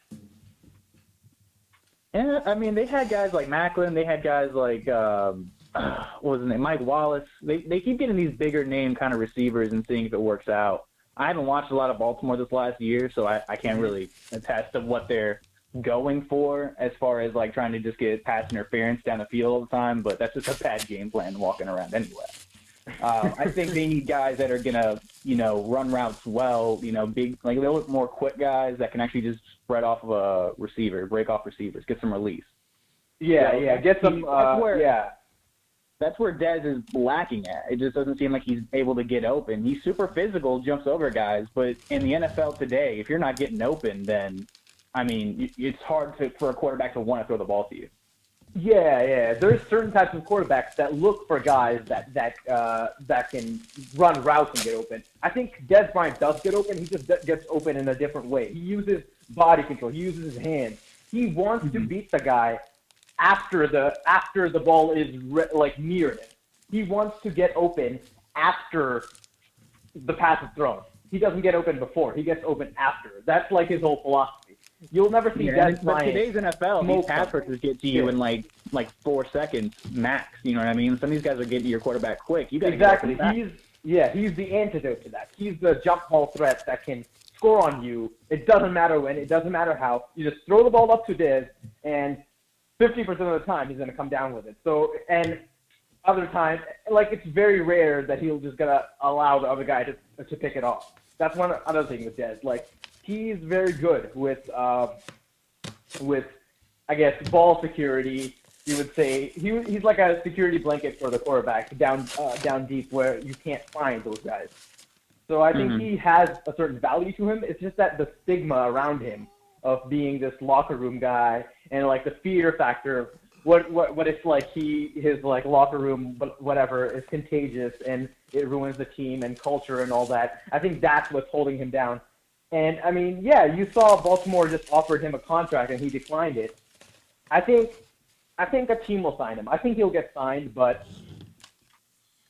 Yeah, I mean, they had guys like Macklin. They had guys like, what was his name, Mike Wallace. They keep getting these bigger name kind of receivers and seeing if it works out. I haven't watched a lot of Baltimore this last year, so I can't really attest to what they're going for as far as like trying to just get pass interference down the field all the time, but that's just a bad game plan walking around anyway. I think they need guys that are gonna, run routes well, big, like a little bit more quick guys that can actually just spread off of a receiver, break off receivers, get some release. Get some. That's where Dez is lacking at. It just doesn't seem like he's able to get open. He's super physical, jumps over guys, but in the NFL today, if you're not getting open, then I mean, it's hard for a quarterback to want to throw the ball to you. Yeah. There's certain types of quarterbacks that look for guys that can run routes and get open. I think Dez Bryant does get open. He just gets open in a different way. He uses body control. He uses his hands. He wants to beat the guy after the ball is near him. He wants to get open after the pass is thrown. He doesn't get open before. He gets open after. That's like his whole philosophy. You'll never see Dez Bryant. But today's NFL, these pass rushers get to you in like 4 seconds max. You know what I mean? Some of these guys are getting to your quarterback quick. You got exactly. He's the antidote to that. He's the jump ball threat that can score on you. It doesn't matter when. It doesn't matter how. You just throw the ball up to Dez, and 50% of the time he's going to come down with it. So, and other times, it's very rare that he'll just gonna allow the other guy to pick it off. That's one other thing with Dez. He's very good with I guess ball security. You would say he's like a security blanket for the quarterback down deep where you can't find those guys. So I think he has a certain value to him. It's just that the stigma around him of being this locker room guy and the fear factor. What it's like his locker room whatever is contagious and it ruins the team and culture and all that. I think that's what's holding him down. And I mean, you saw Baltimore just offered him a contract and he declined it. I think a team will sign him. I think he'll get signed, but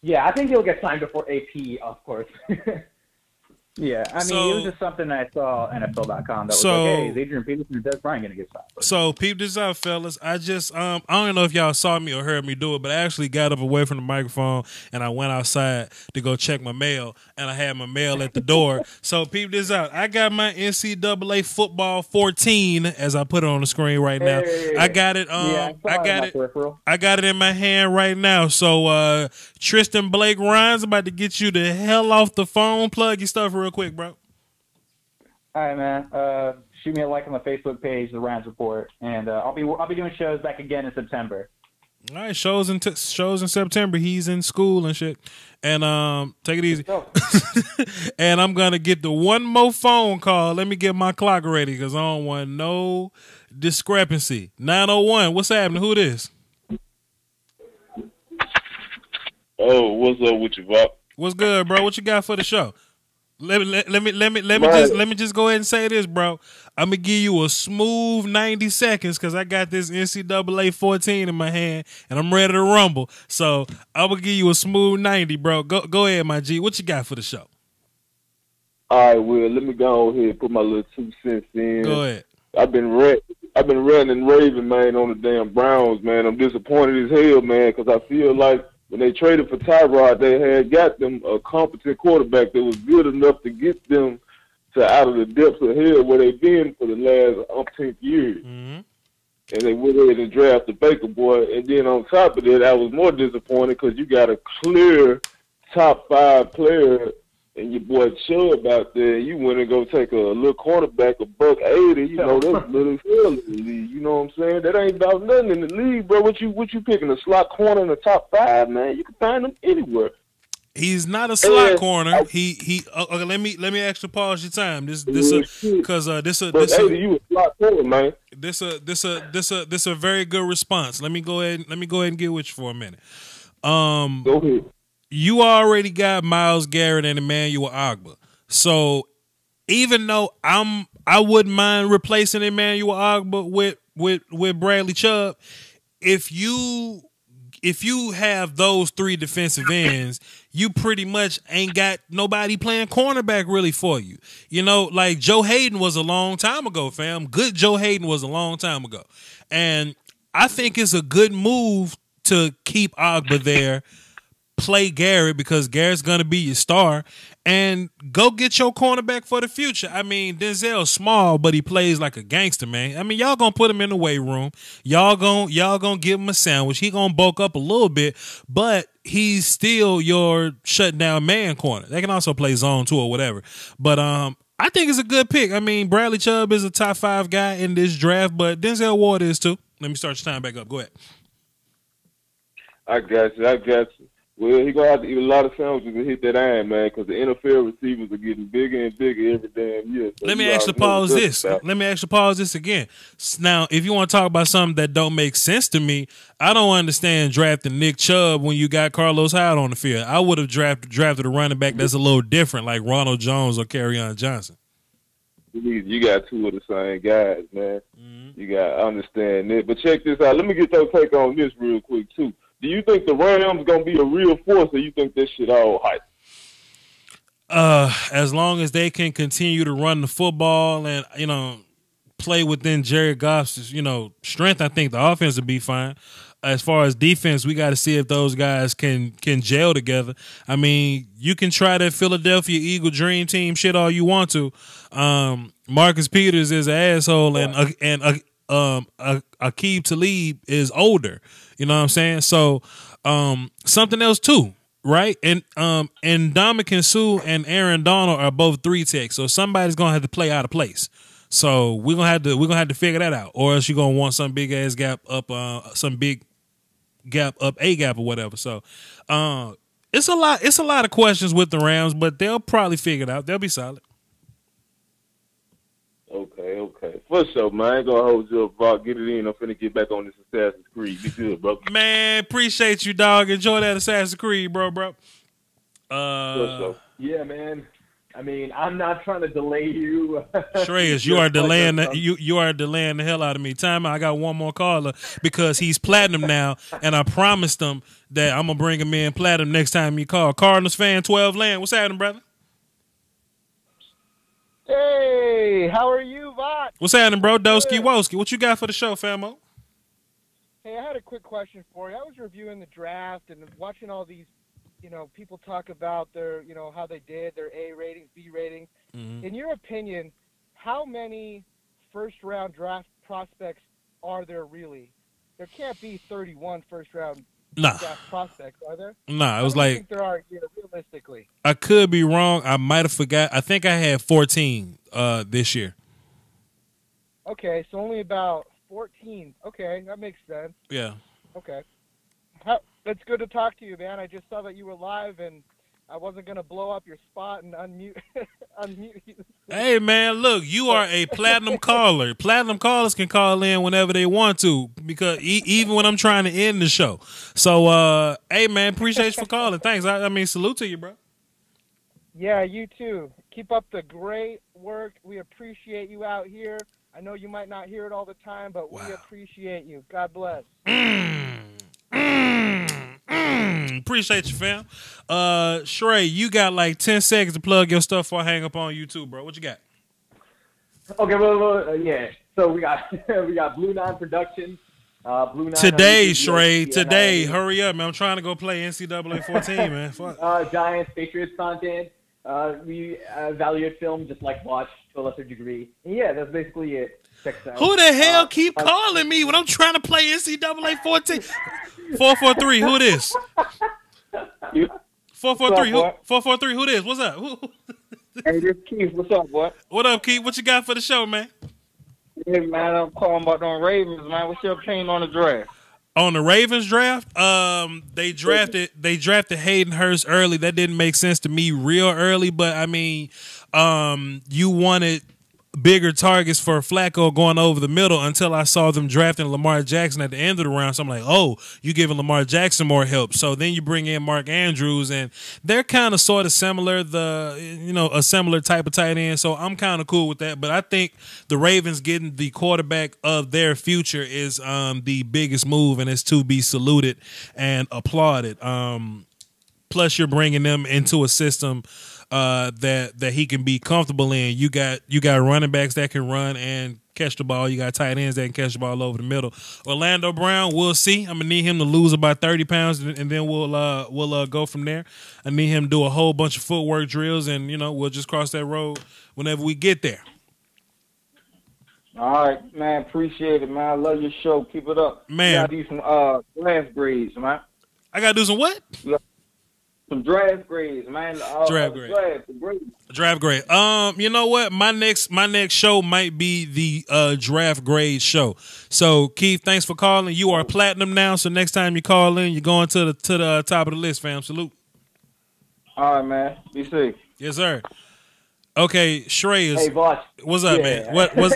I think he'll get signed before AP, of course. Yeah, I mean, it was just something I saw on NFL.com that was hey, is Adrian Peterson and Dez Bryant going to get signed? So, peep this out, fellas. I just, I don't know if y'all saw me or heard me do it, but I actually got up away from the microphone and I went outside to go check my mail, and I had my mail at the door. So, peep this out. I got my NCAA football 14, as I put it on the screen right now. I got it. I got it in my hand right now. So, Tristan Blake Ryan's about to get you the hell off the phone. Plug your stuff real quick, bro. All right, man. Shoot me a like on the Facebook page, The Rams Report, and I'll be doing shows back again in September. All right, shows in September. He's in school and shit. And take it easy. And I'm gonna get the one more phone call. Let me get my clock ready because I don't want no discrepancy. 901. What's happening? Who this? Oh, what's up with you, Bob? What's good, bro? What you got for the show? Let me just go ahead and say this, bro. I'm gonna give you a smooth 90 seconds because I got this NCAA 14 in my hand and I'm ready to rumble. So I'm gonna give you a smooth 90, bro. Go ahead, my G. What you got for the show? All right, well, let me go ahead and put my little 2 cents in. Go ahead. I've been ranting and raving, man, on the damn Browns, man. I'm disappointed as hell, man, because I feel like when they traded for Tyrod, they had got them a competent quarterback that was good enough to get them to out of the depths of hell where they've been for the last umpteenth years. Mm-hmm. And they went ahead and drafted Baker, boy. And then on top of that, I was more disappointed because you got a clear top 5 player and your boy Chubb out there. You went and go take a little quarterback, $180. You know, that's little as hell in the league. You know what I'm saying? That ain't about nothing in the league, bro. What you picking, a slot corner in the top 5, man? You can find them anywhere. He's not a slot corner. He. Okay, let me actually pause your time. This a very good response. Let me go ahead and get with you for a minute. Go ahead. You already got Myles Garrett and Emmanuel Ogbah. So even though I wouldn't mind replacing Emmanuel Ogbah with Bradley Chubb, if you have those three defensive ends, you pretty much ain't got nobody playing cornerback really for you. You know, like Joe Hayden was a long time ago, fam. Good Joe Hayden was a long time ago. And I think it's a good move to keep Ogbah there, play Garrett because Garrett's going to be your star, and go get your cornerback for the future. I mean, Denzel's small, but he plays like a gangster, man. I mean, y'all going to put him in the weight room. Y'all gonna give him a sandwich. He going to bulk up a little bit, but he's still your shutdown man corner. They can also play zone 2 or whatever. But I think it's a good pick. I mean, Bradley Chubb is a top 5 guy in this draft, but Denzel Ward is too. Let me start your time back up. Go ahead. I got you. Well, he's going to have to eat a lot of sandwiches to hit that iron, man, because the NFL receivers are getting bigger and bigger every damn year. So Let me actually pause this again. Now, if you want to talk about something that don't make sense to me, I don't understand drafting Nick Chubb when you got Carlos Hyde on the field. I would have drafted a running back that's a little different, like Ronald Jones or Kerryon Johnson. You got two of the same guys, man. Mm-hmm. I understand that. But check this out. Let me get your take on this real quick, too. Do you think the Rams going to be a real force, or you think this shit all hype? As long as they can continue to run the football and, play within Jared Goff's, strength, I think the offense will be fine. As far as defense, we got to see if those guys can gel together. I mean, you can try that Philadelphia Eagle dream team shit all you want to. Marcus Peters is an asshole, and Aqib Talib is older. You know what I'm saying? So something else too, right? And Ndamukong Suh and Aaron Donald are both 3 techs, so somebody's gonna have to play out of place. So we're gonna have to figure that out, or else you're gonna want some big ass gap up, some big gap up, a gap or whatever. So it's a lot of questions with the Rams, but they'll probably figure it out. They'll be solid. Okay. For sure, man. I ain't gonna hold you up, Brock. Get it in. I'm finna get back on this Assassin's Creed. Be good, bro. Man, appreciate you, dog. Enjoy that Assassin's Creed, bro. For sure. Yeah, man. I mean, I'm not trying to delay you. Shreyas, you are delaying the hell out of me. Time out. I got one more caller because he's platinum now, and I promised him that I'm gonna bring him in platinum next time you call. Cardinals fan 12 Land. What's happening, brother? Hey, how are you, Vot? What's happening, bro? Doski Woski. What you got for the show, famo? Hey, I had a quick question for you. I was reviewing the draft and watching all these, people talk about their, how they did, their A ratings, B ratings. Mm-hmm. In your opinion, how many first-round draft prospects are there really? There can't be 31 first-round draft prospects, are there? Nah, it was I think there are, realistically. I could be wrong. I might have forgot. I think I had 14 this year. Okay, so only about 14. Okay, that makes sense. Yeah. Okay. It's good to talk to you, man. I just saw that you were live, and I wasn't going to blow up your spot and unmute you. Hey, man, look, you are a platinum caller. Platinum callers can call in whenever they want to, because even when I'm trying to end the show. So, hey, man, appreciate you for calling. Thanks. I mean, salute to you, bro. Yeah, you too. Keep up the great work. We appreciate you out here. I know you might not hear it all the time, but we appreciate you. God bless. Appreciate you, fam. Shrey, you got like 10 seconds to plug your stuff before I hang up on you too, bro. What you got? Okay, well, yeah. So we got Blue Nine Productions. Blue Nine today, Shrey. Today, hurry up, man. I'm trying to go play NCAA 14, man. Fuck. Giants, Patriots content. We evaluate film, just like watch to a lesser degree. And yeah, that's basically it. Check it out. Who the hell keep calling me when I'm trying to play NCAA 14? 443. Who this? 443. 443. Who this? What's up? Hey, this Keith. What's up, boy? What up, Keith? What you got for the show, man? Hey, man, I'm calling about them Ravens, man. What's your opinion on the draft? On the Ravens draft, they drafted Hayden Hurst early. That didn't make sense to me real early, but I mean, you wanted bigger targets for Flacco going over the middle until I saw them drafting Lamar Jackson at the end of the round. So I'm like, oh, you giving Lamar Jackson more help. So then you bring in Mark Andrews, and they're kind of sort of similar, a similar type of tight end. So I'm kind of cool with that. But I think the Ravens getting the quarterback of their future is the biggest move, and it's to be saluted and applauded. Plus, you're bringing them into a system that he can be comfortable in. You got running backs that can run and catch the ball. You got tight ends that can catch the ball over the middle. Orlando Brown, we'll see. I'm gonna need him to lose about 30 pounds, and then we'll go from there. I need him to do a whole bunch of footwork drills, and we'll just cross that road whenever we get there. All right, man. Appreciate it, man. I love your show. Keep it up. Man. You gotta do some draft grades, man. I gotta do some what? Some draft grades, man. Draft grade. You know what? My next show might be the draft grade show. So Keith, thanks for calling. You are platinum now, so next time you call in, you're going to the top of the list, fam. Salute. All right, man. Be safe. Yes, sir. Okay, Shrey is. Hey, boss. What's up, man? What's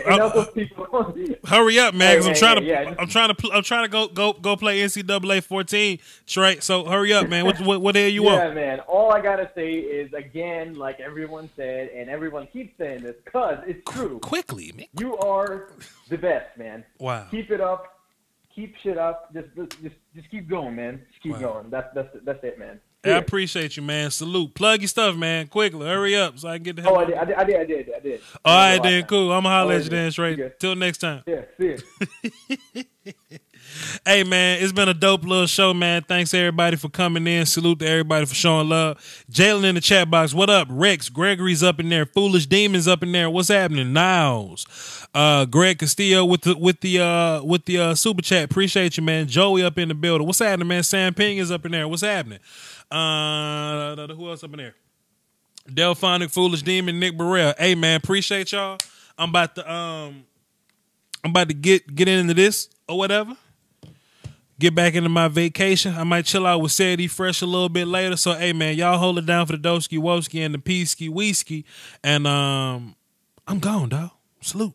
hurry up, man? Cause I'm trying to go play NCAA 14, Shrey. So hurry up, man. What the hell you want? Yeah, man. All I gotta say is again, like everyone said, and everyone keeps saying this, cause it's true. Quickly, man. You are the best, man. Wow. Keep it up. Keep shit up. Just keep going, man. Just keep going. That's it, man. I appreciate you, man. Salute. Plug your stuff, man. Quickly. Hurry up so I can get the hell out. I did. All right, then. Cool. I'm going to holler at you then, straight. Till next time. Yeah, see you. Hey, man, it's been a dope little show, man. Thanks, everybody, for coming in. Salute to everybody for showing love. Jalen in the chat box. What up? Rex. Gregory's up in there. Foolish Demons up in there. What's happening? Niles. Greg Castillo with the super chat. Appreciate you, man. Joey up in the building. What's happening, man? Sam Ping is up in there. What's happening? Who else up in there? Delphonic, Foolish Demon, Nick Burrell. Hey, man, appreciate y'all. I'm about to get into this or whatever. Get back into my vacation. I might chill out with Sadie Fresh a little bit later. So, hey, man, y'all hold it down for the Doski Woski and the Peasky Wheesky. And I'm gone, dog. Salute.